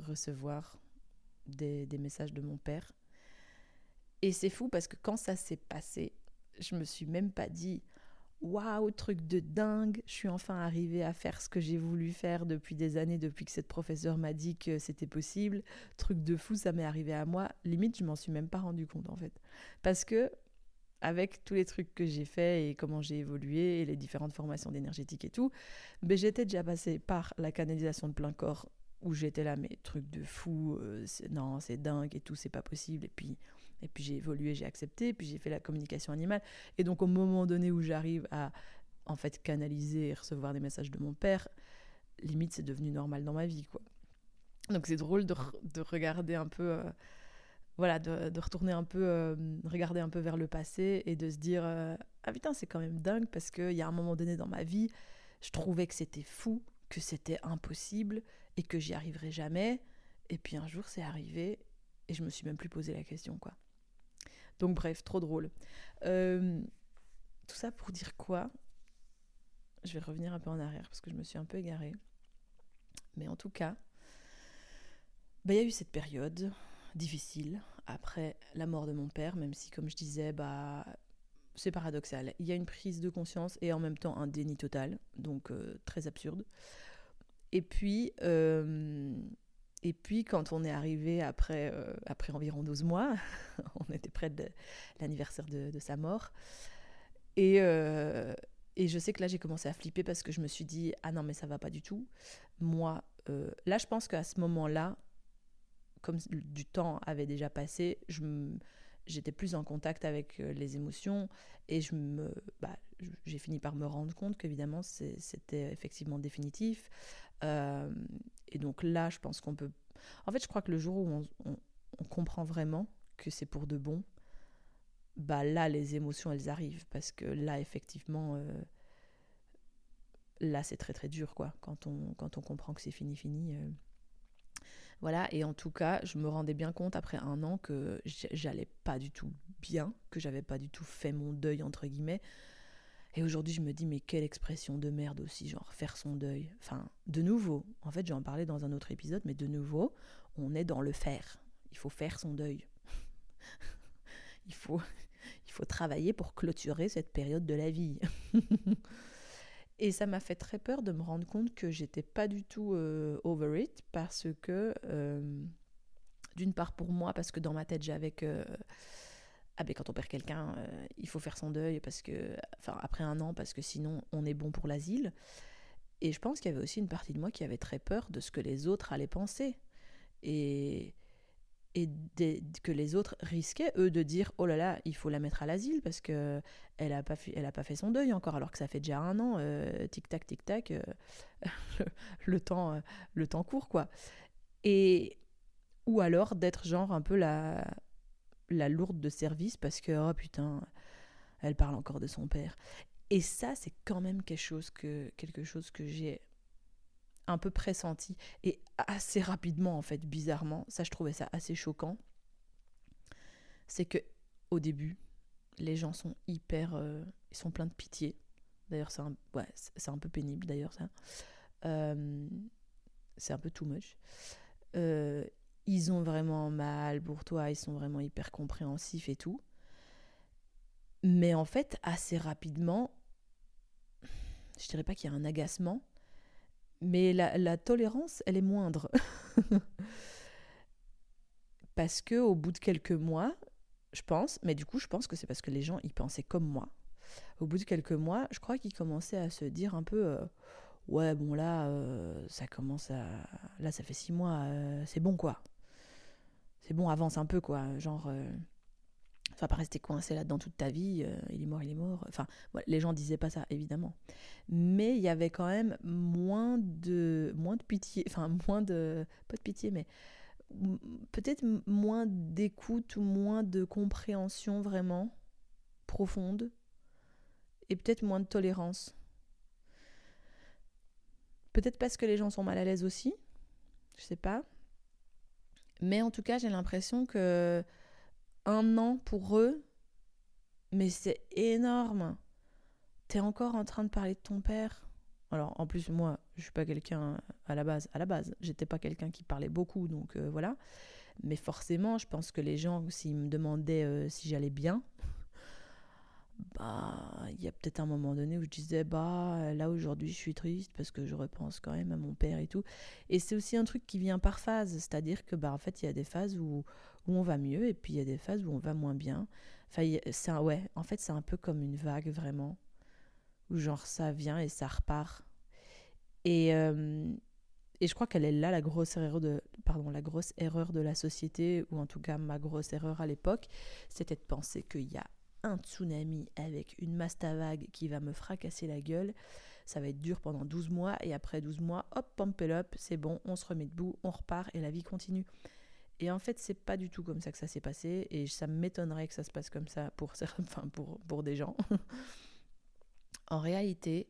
recevoir des messages de mon père. Et c'est fou parce que quand ça s'est passé, je me suis même pas dit waouh, truc de dingue, je suis enfin arrivée à faire ce que j'ai voulu faire depuis des années, depuis que cette professeure m'a dit que c'était possible. Truc de fou, ça m'est arrivé à moi. Limite, je m'en suis même pas rendu compte en fait. Parce que, avec tous les trucs que j'ai faits et comment j'ai évolué et les différentes formations d'énergétique et tout, ben, j'étais déjà passée par la canalisation de plein corps où j'étais là, mais truc de fou, non, c'est dingue et tout, c'est pas possible. Et puis j'ai évolué, j'ai accepté, puis j'ai fait la communication animale. Et donc au moment donné où j'arrive à en fait canaliser et recevoir des messages de mon père, limite c'est devenu normal dans ma vie, quoi. Donc c'est drôle de regarder un peu, voilà, de retourner un peu, regarder un peu vers le passé et de se dire ah putain, c'est quand même dingue parce qu'il y a un moment donné dans ma vie, je trouvais que c'était fou, que c'était impossible et que j'y arriverais jamais. Et puis un jour c'est arrivé et je me suis même plus posé la question, quoi. Donc bref, trop drôle. Tout ça pour dire quoi? Je vais revenir un peu en arrière parce que je me suis un peu égarée. Mais en tout cas, il y a eu cette période difficile après la mort de mon père, même si, comme je disais, c'est paradoxal. Il y a une prise de conscience et en même temps un déni total, donc très absurde. Et puis quand on est arrivé après environ 12 mois, on était près de l'anniversaire de sa mort. Et je sais que là, j'ai commencé à flipper parce que je me suis dit, ah non, mais ça va pas du tout. Moi, là, je pense qu'à ce moment-là, comme du temps avait déjà passé, j'étais plus en contact avec les émotions et j'ai fini par me rendre compte qu'évidemment, c'était effectivement définitif. Et donc là, je pense qu'on peut... En fait, je crois que le jour où on comprend vraiment que c'est pour de bon, là, les émotions, elles arrivent. Parce que là, effectivement, là, c'est très, très dur, quoi. Quand on comprend que c'est fini. Voilà, et en tout cas, je me rendais bien compte après 1 an que j'allais pas du tout bien, que j'avais pas du tout fait mon deuil, entre guillemets. Et aujourd'hui, je me dis, mais quelle expression de merde aussi, genre faire son deuil. Enfin, de nouveau, en fait, j'en parlais dans un autre épisode, mais de nouveau, on est dans le faire. Il faut faire son deuil. il faut travailler pour clôturer cette période de la vie. Et ça m'a fait très peur de me rendre compte que j'étais pas du tout over it, parce que, d'une part pour moi, parce que dans ma tête j'avais que quand on perd quelqu'un, il faut faire son deuil, parce que, enfin, après 1 an, parce que sinon on est bon pour l'asile. Et je pense qu'il y avait aussi une partie de moi qui avait très peur de ce que les autres allaient penser. Et que les autres risquaient, eux, de dire « Oh là là, il faut la mettre à l'asile parce qu'elle n'a pas fait son deuil encore, alors que ça fait déjà 1 an, tic-tac, tic-tac, le temps court, quoi. » Et ou alors d'être genre un peu la lourde de service parce que, oh putain, elle parle encore de son père. Et ça, c'est quand même quelque chose que j'ai un peu pressenti, et assez rapidement en fait, bizarrement, ça je trouvais ça assez choquant, c'est que au début les gens sont hyper ils sont pleins de pitié. D'ailleurs c'est un peu pénible d'ailleurs ça, c'est un peu too much. Ils ont vraiment mal pour toi, ils sont vraiment hyper compréhensifs et tout, mais en fait assez rapidement, je dirais pas qu'il y a un agacement, mais la tolérance, elle est moindre. Parce que au bout de quelques mois, je pense que c'est parce que les gens y pensaient comme moi. Au bout de quelques mois, je crois qu'ils commençaient à se dire un peu ouais, bon là, ça commence à... Là, ça fait 6 mois, c'est bon, quoi. C'est bon, avance un peu, quoi. Genre, tu vas pas rester coincé là-dedans toute ta vie, il est mort. Enfin, voilà, les gens disaient pas ça, évidemment. Mais il y avait quand même moins de pitié, enfin, moins de... Pas de pitié, mais peut-être moins d'écoute ou moins de compréhension vraiment profonde, et peut-être moins de tolérance. Peut-être parce que les gens sont mal à l'aise aussi, je sais pas. Mais en tout cas, j'ai l'impression que 1 an pour eux, mais c'est énorme. t'es encore en train de parler de ton père. Alors, en plus, moi, je suis pas quelqu'un, à la base, j'étais pas quelqu'un qui parlait beaucoup, donc voilà. Mais forcément, je pense que les gens, s'ils me demandaient si j'allais bien, bah, il y a peut-être un moment donné où je disais, bah, là, aujourd'hui, je suis triste parce que je repense quand même à mon père et tout. Et c'est aussi un truc qui vient par phase, c'est-à-dire que, bah, en fait, il y a des phases où on va mieux et puis il y a des phases où on va moins bien. Enfin, ouais, en fait, c'est un peu comme une vague, vraiment, où genre, ça vient et ça repart. Et, euh, et je crois qu'elle est là la grosse erreur de la société, ou en tout cas ma grosse erreur à l'époque, c'était de penser qu'il y a un tsunami avec une mastavague qui va me fracasser la gueule. Ça va être dur pendant 12 mois et après 12 mois, hop, pump it up, c'est bon, on se remet debout, on repart et la vie continue. Et en fait, c'est pas du tout comme ça que ça s'est passé et ça m'étonnerait que ça se passe comme ça pour des gens. En réalité,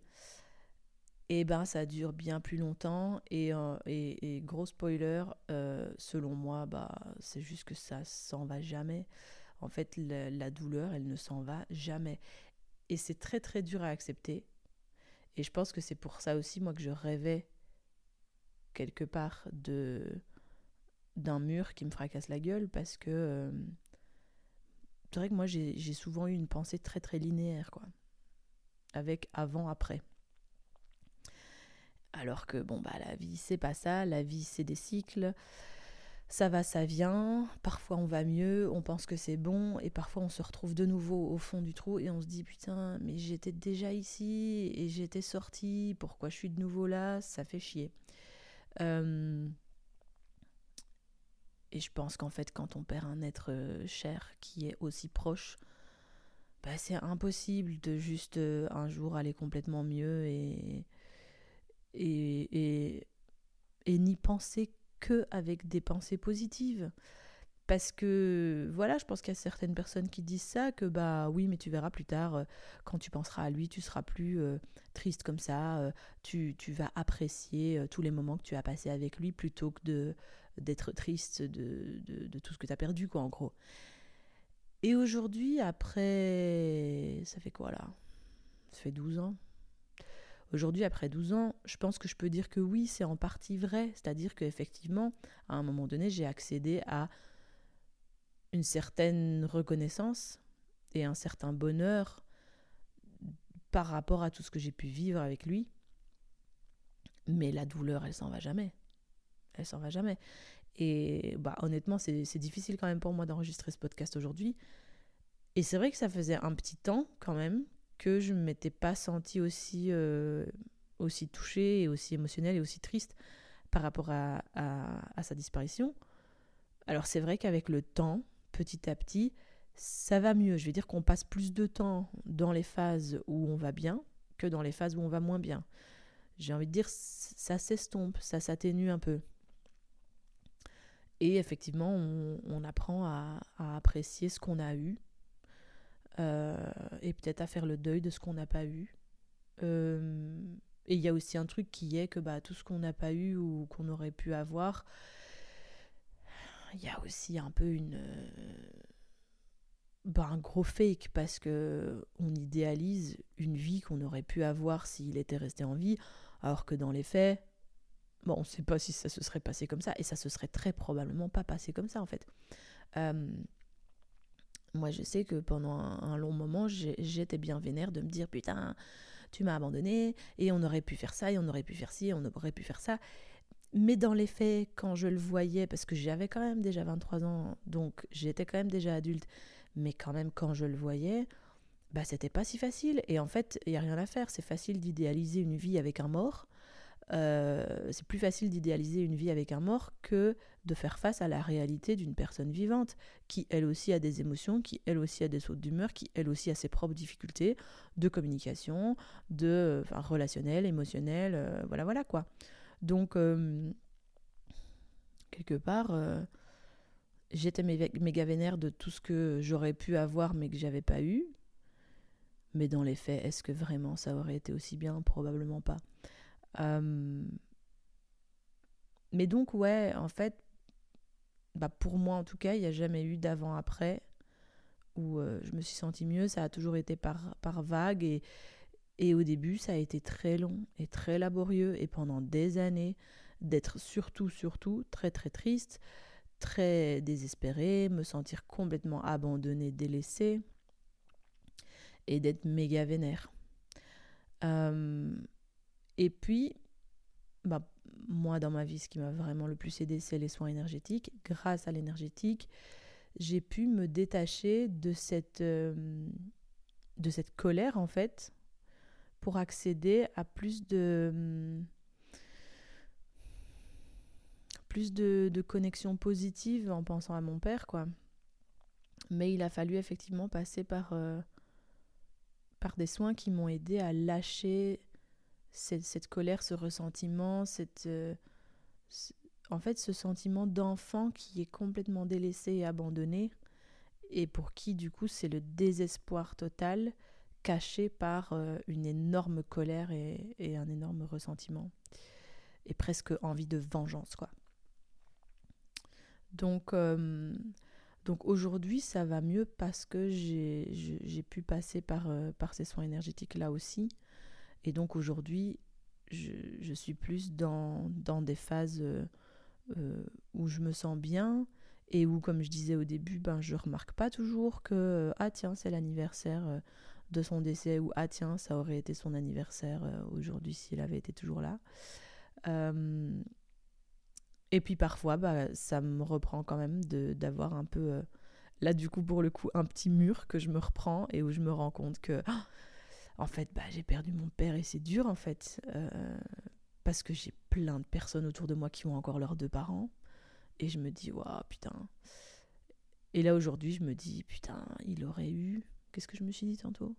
et ben ça dure bien plus longtemps et gros spoiler, selon moi, bah, c'est juste que ça s'en va jamais. En fait, la douleur, elle ne s'en va jamais. Et c'est très très dur à accepter. Et je pense que c'est pour ça aussi, moi, que je rêvais quelque part d'un mur qui me fracasse la gueule, parce que c'est vrai que moi, j'ai souvent eu une pensée très très linéaire, quoi, avec avant-après. Alors que bon, bah, la vie, c'est pas ça. La vie, c'est des cycles. Ça va, ça vient. Parfois, on va mieux. On pense que c'est bon. Et parfois, on se retrouve de nouveau au fond du trou. Et on se dit, putain, mais j'étais déjà ici. Et j'étais sortie. Pourquoi je suis de nouveau là? Ça fait chier. Euh, et je pense qu'en fait, quand on perd un être cher qui est aussi proche, bah, c'est impossible de juste un jour aller complètement mieux et, et, et n'y penser que avec des pensées positives. Parce que voilà, je pense qu'il y a certaines personnes qui disent ça, que bah oui, mais tu verras plus tard, quand tu penseras à lui, tu seras plus triste comme ça, tu vas apprécier tous les moments que tu as passés avec lui plutôt que d'être triste de tout ce que tu as perdu, quoi, en gros. Et aujourd'hui, après, ça fait quoi là? Ça fait 12 ans. Aujourd'hui, après 12 ans, je pense que je peux dire que oui, c'est en partie vrai. C'est-à-dire qu'effectivement, à un moment donné, j'ai accédé à une certaine reconnaissance et un certain bonheur par rapport à tout ce que j'ai pu vivre avec lui. Mais la douleur, elle s'en va jamais. Elle s'en va jamais. Et bah, honnêtement, c'est difficile quand même pour moi d'enregistrer ce podcast aujourd'hui. Et c'est vrai que ça faisait un petit temps quand même que je ne m'étais pas sentie aussi touchée et aussi émotionnelle et aussi triste par rapport à sa disparition. Alors c'est vrai qu'avec le temps, petit à petit, ça va mieux. Je veux dire qu'on passe plus de temps dans les phases où on va bien que dans les phases où on va moins bien. J'ai envie de dire, ça s'estompe, ça s'atténue un peu. Et effectivement, on apprend à apprécier ce qu'on a eu, et peut-être à faire le deuil de ce qu'on n'a pas eu. Et il y a aussi un truc qui est que bah, tout ce qu'on n'a pas eu ou qu'on aurait pu avoir, il y a aussi un peu un gros fake, parce que on idéalise une vie qu'on aurait pu avoir s'il était resté en vie, alors que dans les faits, bon, on ne sait pas si ça se serait passé comme ça, et ça se serait très probablement pas passé comme ça en fait. Euh, Moi, je sais que pendant un long moment, j'étais bien vénère de me dire putain, tu m'as abandonné, et on aurait pu faire ça, et on aurait pu faire ci, et on aurait pu faire ça. Mais dans les faits, quand je le voyais, parce que j'avais quand même déjà 23 ans, donc j'étais quand même déjà adulte, mais quand même quand je le voyais, bah c'était pas si facile. Et en fait, il n'y a rien à faire, c'est facile d'idéaliser une vie avec un mort. C'est plus facile d'idéaliser une vie avec un mort que de faire face à la réalité d'une personne vivante, qui elle aussi a des émotions, qui elle aussi a des sautes d'humeur, qui elle aussi a ses propres difficultés de communication, relationnelles, émotionnelles, voilà quoi. Donc, quelque part, j'étais méga vénère de tout ce que j'aurais pu avoir mais que j'avais pas eu. Mais dans les faits, est-ce que vraiment ça aurait été aussi bien? Probablement pas. Euh, Mais donc, ouais, en fait, bah pour moi en tout cas, il n'y a jamais eu d'avant-après où je me suis sentie mieux. Ça a toujours été par vague. Et au début, ça a été très long et très laborieux, et pendant des années, d'être surtout très très triste, très désespérée, me sentir complètement abandonnée, délaissée, et d'être méga vénère. Euh, et puis, bah, moi, dans ma vie, ce qui m'a vraiment le plus aidé, c'est les soins énergétiques. Grâce à l'énergétique, j'ai pu me détacher de cette colère, en fait, pour accéder à plus de connexions positives en pensant à mon père, quoi. Mais il a fallu effectivement passer par des soins qui m'ont aidé à lâcher cette colère, ce ressentiment, en fait, ce sentiment d'enfant qui est complètement délaissé et abandonné, et pour qui, du coup, c'est le désespoir total, caché par une énorme colère et un énorme ressentiment, et presque envie de vengeance, quoi. Donc, donc aujourd'hui, ça va mieux parce que j'ai pu passer par ces soins énergétiques là aussi. Et donc aujourd'hui, je suis plus dans des phases où je me sens bien, et où, comme je disais au début, ben, je remarque pas toujours que ah tiens, c'est l'anniversaire de son décès, ou ah tiens, ça aurait été son anniversaire aujourd'hui s'il avait été toujours là. Euh, et puis parfois, bah, ça me reprend quand même d'avoir un peu, là du coup pour le coup, un petit mur que je me reprends, et où je me rends compte que, en fait, bah, j'ai perdu mon père, et c'est dur en fait. Parce que j'ai plein de personnes autour de moi qui ont encore leurs deux parents. Et je me dis, waouh, putain. Et là aujourd'hui, je me dis, putain, il aurait eu. Qu'est-ce que je me suis dit tantôt?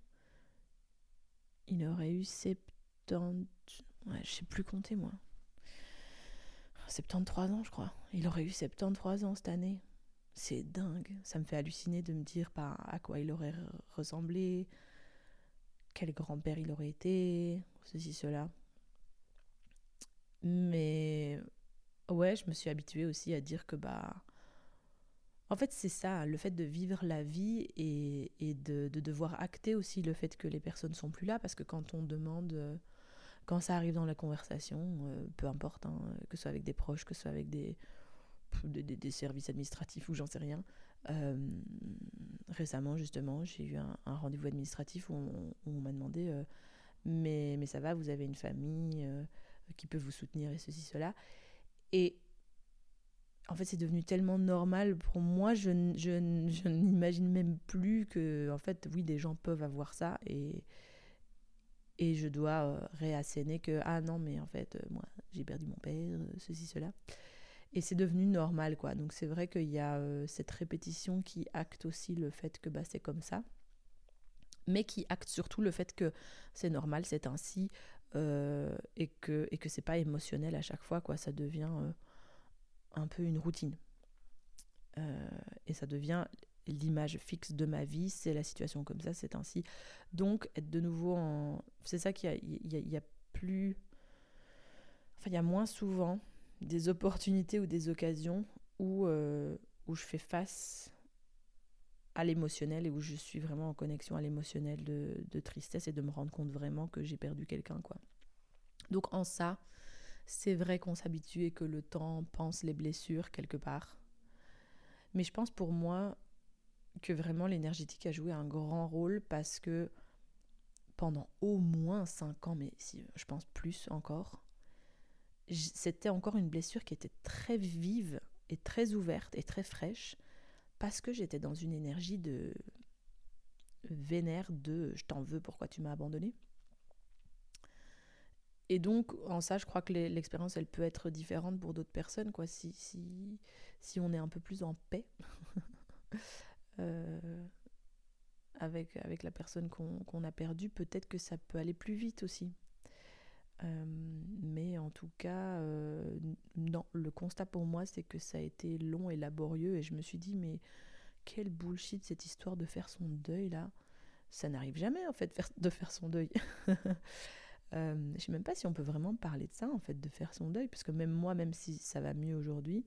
Il aurait eu 70. Ouais, je sais plus compter moi. 73 ans, je crois. Il aurait eu 73 ans cette année. C'est dingue. Ça me fait halluciner de me dire bah, à quoi il aurait ressemblé, quel grand-père il aurait été, ceci, cela. Mais ouais, je me suis habituée aussi à dire que bah. En fait, c'est ça, le fait de vivre la vie, et de devoir acter aussi le fait que les personnes sont plus là, parce que quand on demande, quand ça arrive dans la conversation, peu importe, hein, que ce soit avec des proches, que ce soit avec des services administratifs ou j'en sais rien. Euh, Récemment, justement, j'ai eu un rendez-vous administratif où on m'a demandé mais ça va, vous avez une famille qui peut vous soutenir, et ceci, cela. Et en fait, c'est devenu tellement normal pour moi, je n'imagine même plus que, en fait, oui, des gens peuvent avoir ça, et je dois réasséner que, ah non, mais en fait, moi, j'ai perdu mon père, ceci, cela. Et c'est devenu normal, quoi. Donc c'est vrai qu'il y a cette répétition qui acte aussi le fait que bah, c'est comme ça, mais qui acte surtout le fait que c'est normal, c'est ainsi, et que c'est pas émotionnel à chaque fois, quoi. Ça devient un peu une routine. Et ça devient l'image fixe de ma vie, c'est la situation comme ça, c'est ainsi. Donc être de nouveau en... C'est ça qu'il y a, il y a plus... Enfin, il y a moins souvent des opportunités ou des occasions où je fais face à l'émotionnel, et où je suis vraiment en connexion à l'émotionnel de tristesse, et de me rendre compte vraiment que j'ai perdu quelqu'un, quoi. Donc en ça, c'est vrai qu'on s'habitue, et que le temps pense les blessures quelque part. Mais je pense pour moi que vraiment l'énergétique a joué un grand rôle, parce que pendant au moins 5 ans, mais si, je pense plus encore, c'était encore une blessure qui était très vive et très ouverte et très fraîche, parce que j'étais dans une énergie de vénère, de je t'en veux, pourquoi tu m'as abandonné. Et donc en ça, je crois que l'expérience, elle peut être différente pour d'autres personnes, quoi, si on est un peu plus en paix euh, avec la personne qu'on a perdue, peut-être que ça peut aller plus vite aussi. Mais en tout cas, non, le constat pour moi, c'est que ça a été long et laborieux, et je me suis dit, mais quel bullshit cette histoire de faire son deuil là. Ça n'arrive jamais en fait de faire son deuil. Je sais même pas si on peut vraiment parler de ça en fait, de faire son deuil, parce que même moi, même si ça va mieux aujourd'hui,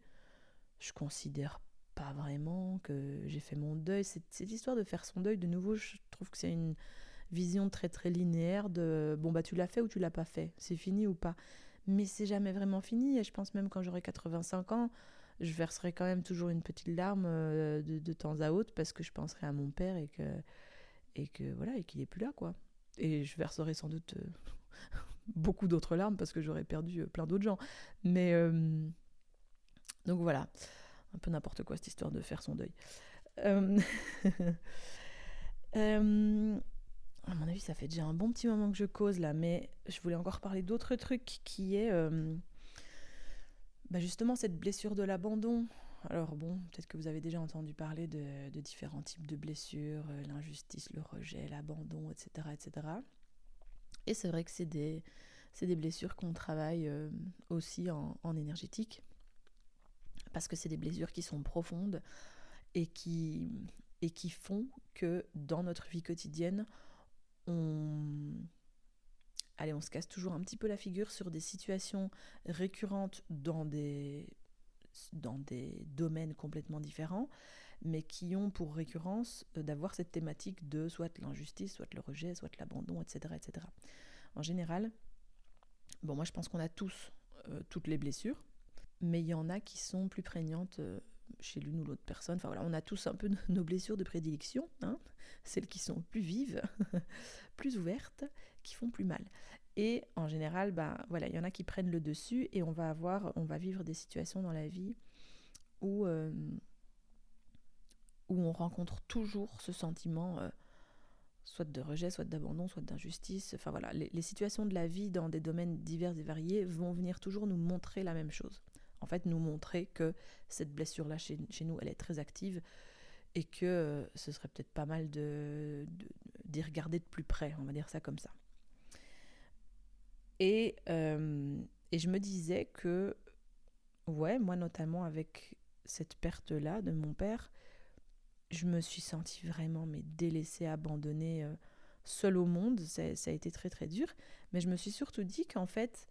je considère pas vraiment que j'ai fait mon deuil. Cette histoire de faire son deuil, de nouveau, je trouve que c'est vision très très linéaire de bon bah tu l'as fait ou tu l'as pas fait, c'est fini ou pas. Mais c'est jamais vraiment fini et je pense même quand j'aurai 85 ans, je verserai quand même toujours une petite larme de temps à autre parce que je penserai à mon père et que voilà et qu'il est plus là quoi. Et je verserai sans doute beaucoup d'autres larmes parce que j'aurais perdu plein d'autres gens. Mais donc voilà, un peu n'importe quoi cette histoire de faire son deuil. Euh, à mon avis, ça fait déjà un bon petit moment que je cause là, mais je voulais encore parler d'autres trucs qui est justement cette blessure de l'abandon. Alors bon, peut-être que vous avez déjà entendu parler de différents types de blessures, l'injustice, le rejet, l'abandon, etc. etc. Et c'est vrai que c'est des blessures qu'on travaille aussi en énergétique, parce que c'est des blessures qui sont profondes et qui font que dans notre vie quotidienne, on se casse toujours un petit peu la figure sur des situations récurrentes dans des domaines complètement différents, mais qui ont pour récurrence d'avoir cette thématique de soit l'injustice, soit le rejet, soit l'abandon, etc. etc. En général, bon, moi je pense qu'on a tous toutes les blessures, mais il y en a qui sont plus prégnantes chez l'une ou l'autre personne. Enfin voilà, on a tous un peu nos blessures de prédilection, hein, celles qui sont plus vives, plus ouvertes, qui font plus mal. Et en général, voilà, il y en a qui prennent le dessus et on va vivre des situations dans la vie où on rencontre toujours ce sentiment soit de rejet, soit d'abandon, soit d'injustice. Enfin voilà, les situations de la vie dans des domaines divers et variés vont venir toujours nous montrer la même chose. En fait, nous montrer que cette blessure-là chez nous, elle est très active et que ce serait peut-être pas mal d'y regarder de plus près, on va dire ça comme ça. Et je me disais que, ouais, moi notamment avec cette perte-là de mon père, je me suis sentie vraiment délaissée, abandonnée, seule au monde. Ça a été très très dur. Mais je me suis surtout dit qu'en fait,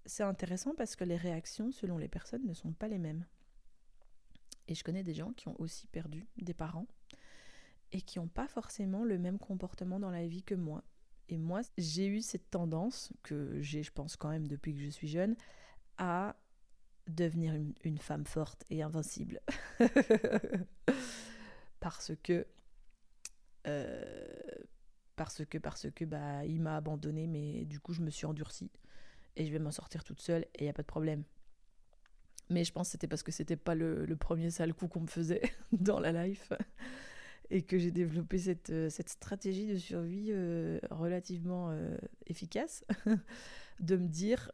c'est intéressant parce que les réactions selon les personnes ne sont pas les mêmes. Et je connais des gens qui ont aussi perdu des parents et qui n'ont pas forcément le même comportement dans la vie que moi. Et moi, j'ai eu cette tendance, que j'ai, je pense quand même depuis que je suis jeune, à devenir une femme forte et invincible. parce que il m'a abandonnée, mais du coup je me suis endurcie et je vais m'en sortir toute seule et il n'y a pas de problème. Mais je pense que c'était parce que c'était pas le premier sale coup qu'on me faisait dans la life et que j'ai développé cette stratégie de survie relativement efficace de me dire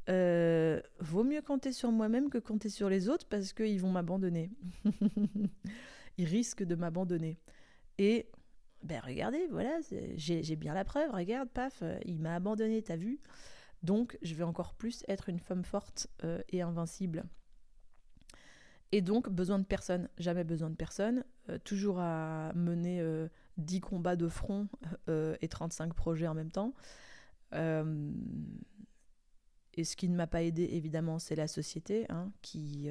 vaut mieux compter sur moi-même que compter sur les autres parce qu'ils vont m'abandonner. Ils risquent de m'abandonner. Et regardez, voilà, j'ai bien la preuve, regarde, paf, il m'a abandonné, t'as vu ? Donc je vais encore plus être une femme forte et invincible. Et donc besoin de personne, jamais besoin de personne, toujours à mener 10 combats de front et 35 projets en même temps. Et ce qui ne m'a pas aidée, évidemment, c'est la société, hein, qui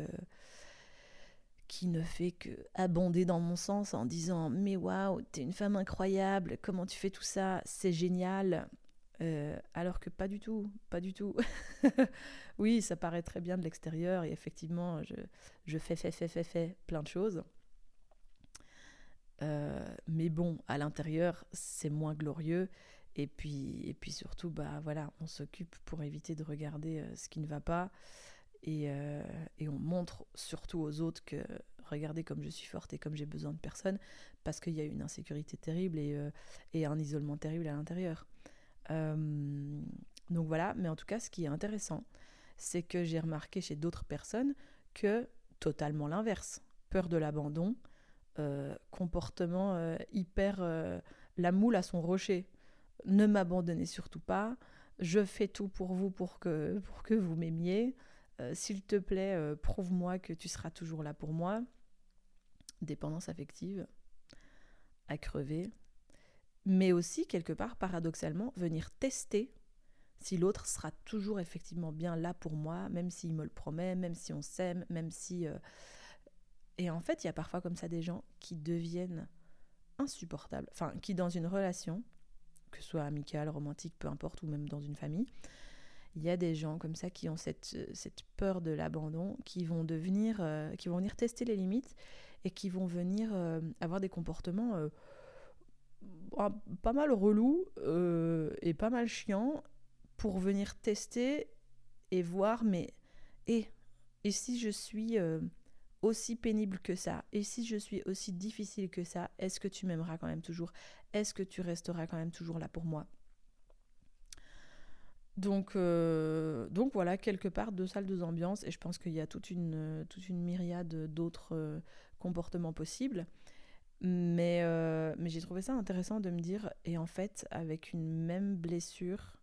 ne fait que abonder dans mon sens en disant « Mais waouh, t'es une femme incroyable, comment tu fais tout ça, c'est génial !» alors que pas du tout, pas du tout. Oui, ça paraît très bien de l'extérieur et effectivement, je fais plein de choses. Mais bon, à l'intérieur, c'est moins glorieux. Et puis surtout, voilà, on s'occupe pour éviter de regarder ce qui ne va pas. Et on montre surtout aux autres que regardez comme je suis forte et comme j'ai besoin de personne, parce qu'il y a une insécurité terrible et un isolement terrible à l'intérieur. Donc voilà, mais en tout cas, ce qui est intéressant, c'est que j'ai remarqué chez d'autres personnes que totalement l'inverse. Peur de l'abandon, comportement hyper la moule à son rocher. Ne m'abandonnez surtout pas, je fais tout pour vous pour que vous m'aimiez. S'il te plaît, prouve-moi que tu seras toujours là pour moi. Dépendance affective, à crever. Mais aussi, quelque part, paradoxalement, venir tester si l'autre sera toujours effectivement bien là pour moi, même s'il me le promet, même si on s'aime, même si... Et en fait, il y a parfois comme ça des gens qui deviennent insupportables, enfin qui dans une relation, que ce soit amicale, romantique, peu importe, ou même dans une famille, il y a des gens comme ça qui ont cette peur de l'abandon, qui vont venir tester les limites et qui vont venir avoir des comportements pas mal relous et pas mal chiants pour venir tester et voir, mais et, et si je suis aussi pénible que ça, et si je suis aussi difficile que ça, est-ce que tu m'aimeras quand même toujours? Est-ce que tu resteras quand même toujours là pour moi? Donc voilà, quelque part, deux salles, deux ambiances, et je pense qu'il y a toute une myriade d'autres comportements possibles. Mais j'ai trouvé ça intéressant de me dire, et en fait, avec une même blessure,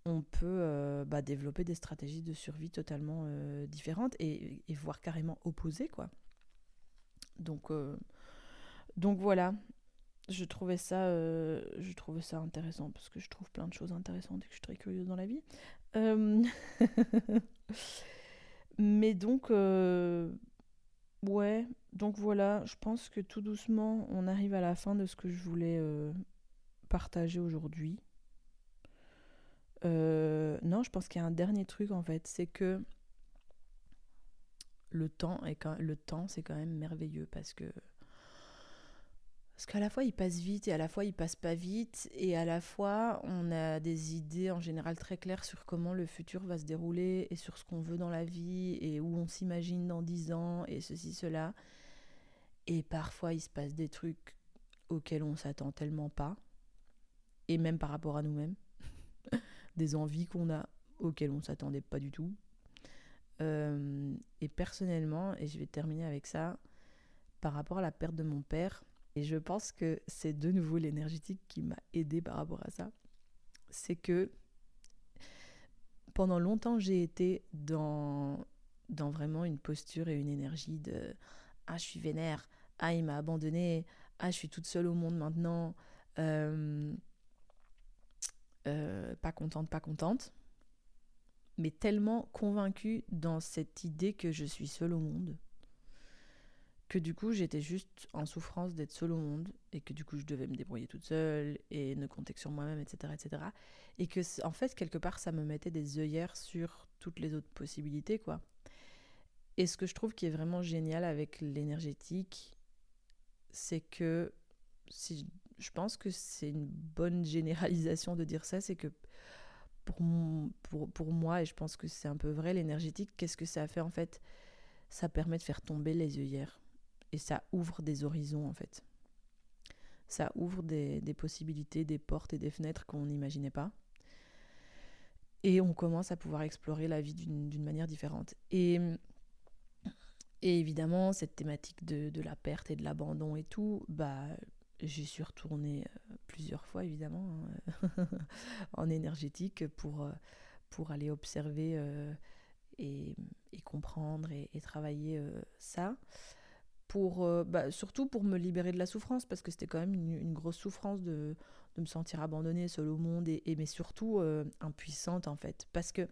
on peut développer des stratégies de survie totalement différentes et voire carrément opposées, quoi. Donc, euh, donc voilà, je trouvais ça intéressant parce que je trouve plein de choses intéressantes et que je suis très curieuse dans la vie. Euh, mais ouais, donc voilà, je pense que tout doucement, on arrive à la fin de ce que je voulais partager aujourd'hui. Non, je pense qu'il y a un dernier truc en fait, c'est que le temps, c'est quand même merveilleux parce qu'à la fois il passe vite et à la fois il passe pas vite, et à la fois on a des idées en général très claires sur comment le futur va se dérouler et sur ce qu'on veut dans la vie et où on s'imagine dans 10 ans et ceci, cela. Et parfois il se passe des trucs auxquels on s'attend tellement pas, et même par rapport à nous-mêmes, des envies qu'on a auxquelles on s'attendait pas du tout. Et personnellement, et je vais terminer avec ça, par rapport à la perte de mon père, et je pense que c'est de nouveau l'énergétique qui m'a aidée par rapport à ça, c'est que pendant longtemps j'ai été dans vraiment une posture et une énergie de ah je suis vénère, ah il m'a abandonnée, ah je suis toute seule au monde maintenant, euh, pas contente, pas contente, mais tellement convaincue dans cette idée que je suis seule au monde, que du coup j'étais juste en souffrance d'être seule au monde, et que du coup je devais me débrouiller toute seule et ne compter que sur moi-même, etc. etc. Et que en fait quelque part ça me mettait des œillères sur toutes les autres possibilités, quoi. Et ce que je trouve qui est vraiment génial avec l'énergétique, c'est que si je pense que c'est une bonne généralisation de dire ça, c'est que pour moi, et je pense que c'est un peu vrai, l'énergétique, qu'est-ce que ça fait en fait? Ça permet de faire tomber les œillères. Et ça ouvre des horizons en fait. Ça ouvre des possibilités, des portes et des fenêtres qu'on n'imaginait pas. Et on commence à pouvoir explorer la vie d'une manière différente. Et évidemment, cette thématique de la perte et de l'abandon et tout, bah, j'y suis retournée plusieurs fois, évidemment, hein, en énergétique pour aller observer et comprendre et travailler ça. Surtout pour me libérer de la souffrance, parce que c'était quand même une grosse souffrance de me sentir abandonnée, seule au monde, mais surtout impuissante, en fait. Parce que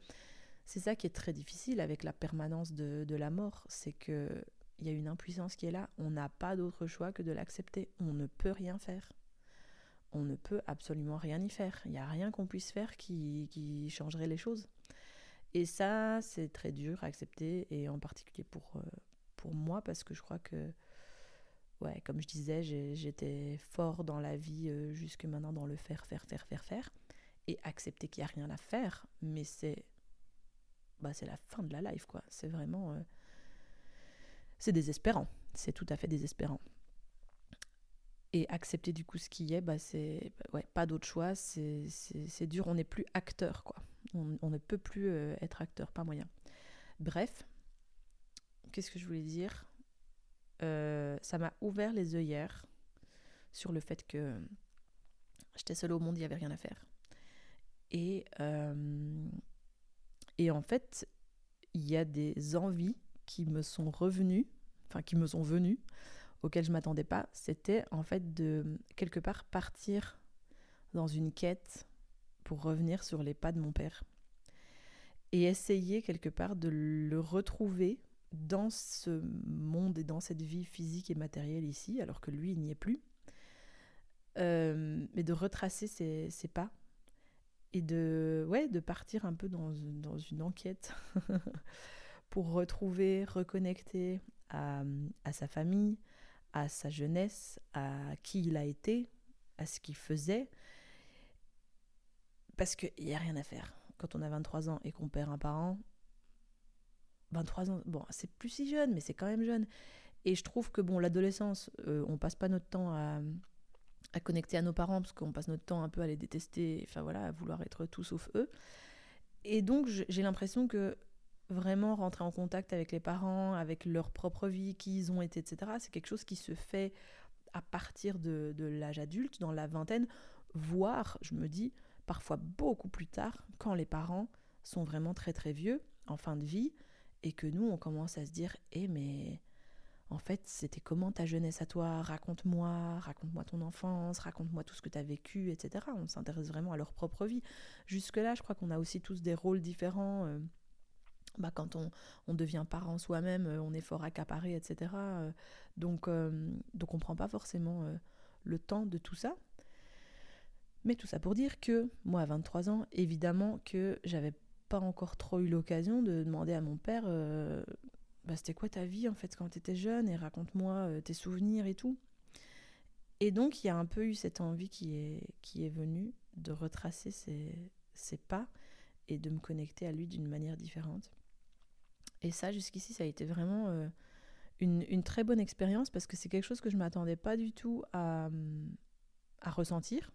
c'est ça qui est très difficile avec la permanence de la mort, c'est qu'il y a une impuissance qui est là, on n'a pas d'autre choix que de l'accepter, on ne peut rien faire. On ne peut absolument rien y faire. Il n'y a rien qu'on puisse faire qui changerait les choses. Et ça, c'est très dur à accepter, et en particulier pour moi, parce que je crois que, ouais, comme je disais, j'étais fort dans la vie jusque maintenant dans le faire, faire, faire, faire, faire, et accepter qu'il n'y a rien à faire, mais c'est la fin de la life, quoi. C'est vraiment... c'est désespérant. C'est tout à fait désespérant. Et accepter du coup ce qui est, c'est... Ouais, pas d'autre choix, c'est dur, on n'est plus acteur, quoi. On ne peut plus être acteur, pas moyen. Bref, qu'est-ce que je voulais dire? Ça m'a ouvert les œillères sur le fait que j'étais seule au monde, il n'y avait rien à faire. Et, euh, et en fait, il y a des envies qui me sont revenues, enfin qui me sont venues, auxquelles je ne m'attendais pas. C'était en fait de quelque part partir dans une quête pour revenir sur les pas de mon père. Et essayer quelque part de le retrouver dans ce monde et dans cette vie physique et matérielle ici, alors que lui, il n'y est plus. mais de retracer ses pas et de partir un peu dans une enquête pour retrouver, reconnecter à sa famille, à sa jeunesse, à qui il a été, à ce qu'il faisait. Parce qu'il n'y a rien à faire. Quand on a 23 ans et qu'on perd un parent, 23 ans, bon, c'est plus si jeune, mais c'est quand même jeune. Et je trouve que, bon, l'adolescence, on passe pas notre temps à connecter à nos parents, parce qu'on passe notre temps un peu à les détester, enfin voilà, à vouloir être tout sauf eux. Et donc, j'ai l'impression que vraiment rentrer en contact avec les parents, avec leur propre vie, qui ils ont été, etc., c'est quelque chose qui se fait à partir de l'âge adulte, dans la vingtaine, voire, je me dis, parfois beaucoup plus tard, quand les parents sont vraiment très très vieux, en fin de vie, et que nous, on commence à se dire « mais en fait, c'était comment ta jeunesse à toi ? Raconte-moi ton enfance, raconte-moi tout ce que tu as vécu, etc. » On s'intéresse vraiment à leur propre vie. Jusque-là, je crois qu'on a aussi tous des rôles différents. Quand on devient parent soi-même, on est fort accaparé, etc. Donc on ne prend pas forcément le temps de tout ça. Mais tout ça pour dire que, moi, à 23 ans, évidemment que j'avais pas encore trop eu l'occasion de demander à mon père c'était quoi ta vie, en fait, quand tu étais jeune, et raconte-moi tes souvenirs et tout. Et donc, il y a un peu eu cette envie qui est venue de retracer ses pas et de me connecter à lui d'une manière différente. Et ça, jusqu'ici, ça a été vraiment une très bonne expérience, parce que c'est quelque chose que je ne m'attendais pas du tout à ressentir,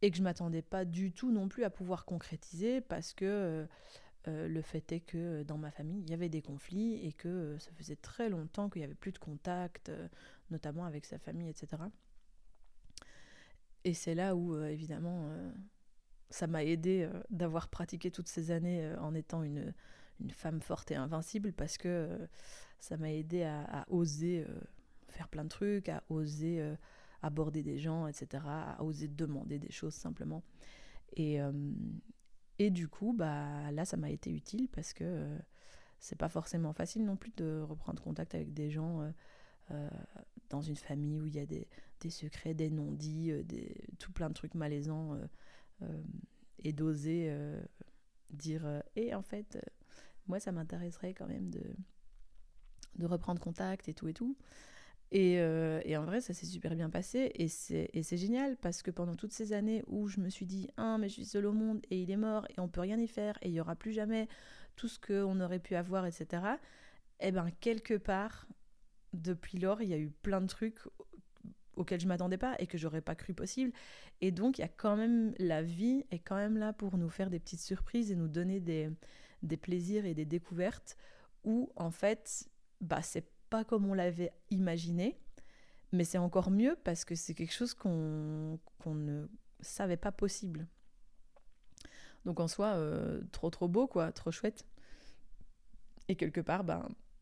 et que je ne m'attendais pas du tout non plus à pouvoir concrétiser, parce que le fait est que dans ma famille, il y avait des conflits, et que ça faisait très longtemps qu'il n'y avait plus de contact, notamment avec sa famille, etc. Et c'est là où, évidemment, ça m'a aidé d'avoir pratiqué toutes ces années en étant une femme forte et invincible, parce que ça m'a aidé à oser faire plein de trucs, à oser aborder des gens, etc., à oser demander des choses simplement. Et du coup, là, ça m'a été utile, parce que c'est pas forcément facile non plus de reprendre contact avec des gens dans une famille où il y a des secrets, des non-dits, tout plein de trucs malaisants, et d'oser dire et en fait moi ça m'intéresserait quand même de reprendre contact et tout et tout. Et en vrai ça s'est super bien passé, et c'est génial, parce que pendant toutes ces années où je me suis dit mais je suis seule au monde et il est mort et on peut rien y faire et il y aura plus jamais tout ce qu'on aurait pu avoir, etc., et quelque part depuis lors il y a eu plein de trucs auxquels je m'attendais pas et que j'aurais pas cru possible. Et donc il y a quand même, la vie est quand même là pour nous faire des petites surprises et nous donner des plaisirs et des découvertes où en fait c'est pas comme on l'avait imaginé, mais c'est encore mieux, parce que c'est quelque chose qu'on ne savait pas possible. Donc en soi trop beau quoi, trop chouette. Et quelque part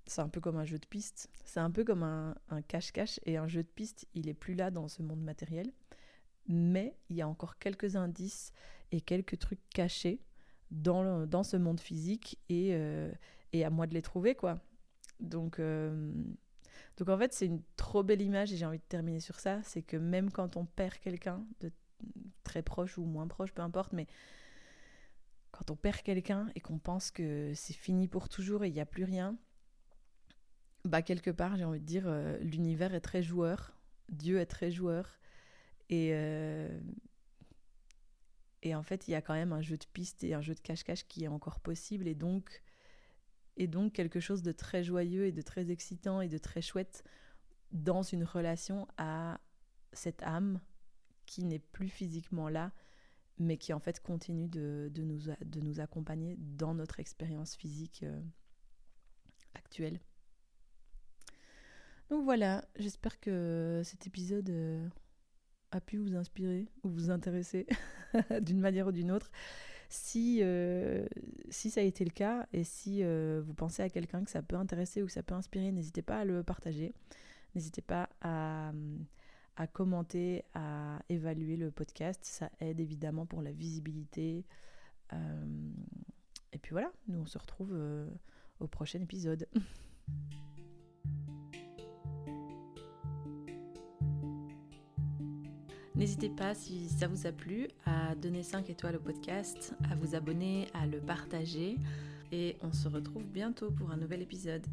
c'est un peu comme un jeu de piste. C'est un peu comme un cache-cache, et un jeu de piste, il est plus là dans ce monde matériel. Mais il y a encore quelques indices et quelques trucs cachés dans ce monde physique, et à moi de les trouver, quoi. Donc en fait, c'est une trop belle image, et j'ai envie de terminer sur ça. C'est que même quand on perd quelqu'un de très proche ou moins proche, peu importe, mais quand on perd quelqu'un et qu'on pense que c'est fini pour toujours et il n'y a plus rien, quelque part, j'ai envie de dire, l'univers est très joueur, Dieu est très joueur, et en fait, il y a quand même un jeu de piste et un jeu de cache-cache qui est encore possible, et donc quelque chose de très joyeux et de très excitant et de très chouette dans une relation à cette âme qui n'est plus physiquement là, mais qui en fait continue de nous accompagner dans notre expérience physique actuelle. Donc voilà, j'espère que cet épisode a pu vous inspirer ou vous intéresser d'une manière ou d'une autre. Si ça a été le cas, et si vous pensez à quelqu'un que ça peut intéresser ou que ça peut inspirer, n'hésitez pas à le partager. N'hésitez pas à commenter, à évaluer le podcast. Ça aide évidemment pour la visibilité. Et puis voilà, nous on se retrouve au prochain épisode. N'hésitez pas, si ça vous a plu, à donner 5 étoiles au podcast, à vous abonner, à le partager. Et on se retrouve bientôt pour un nouvel épisode.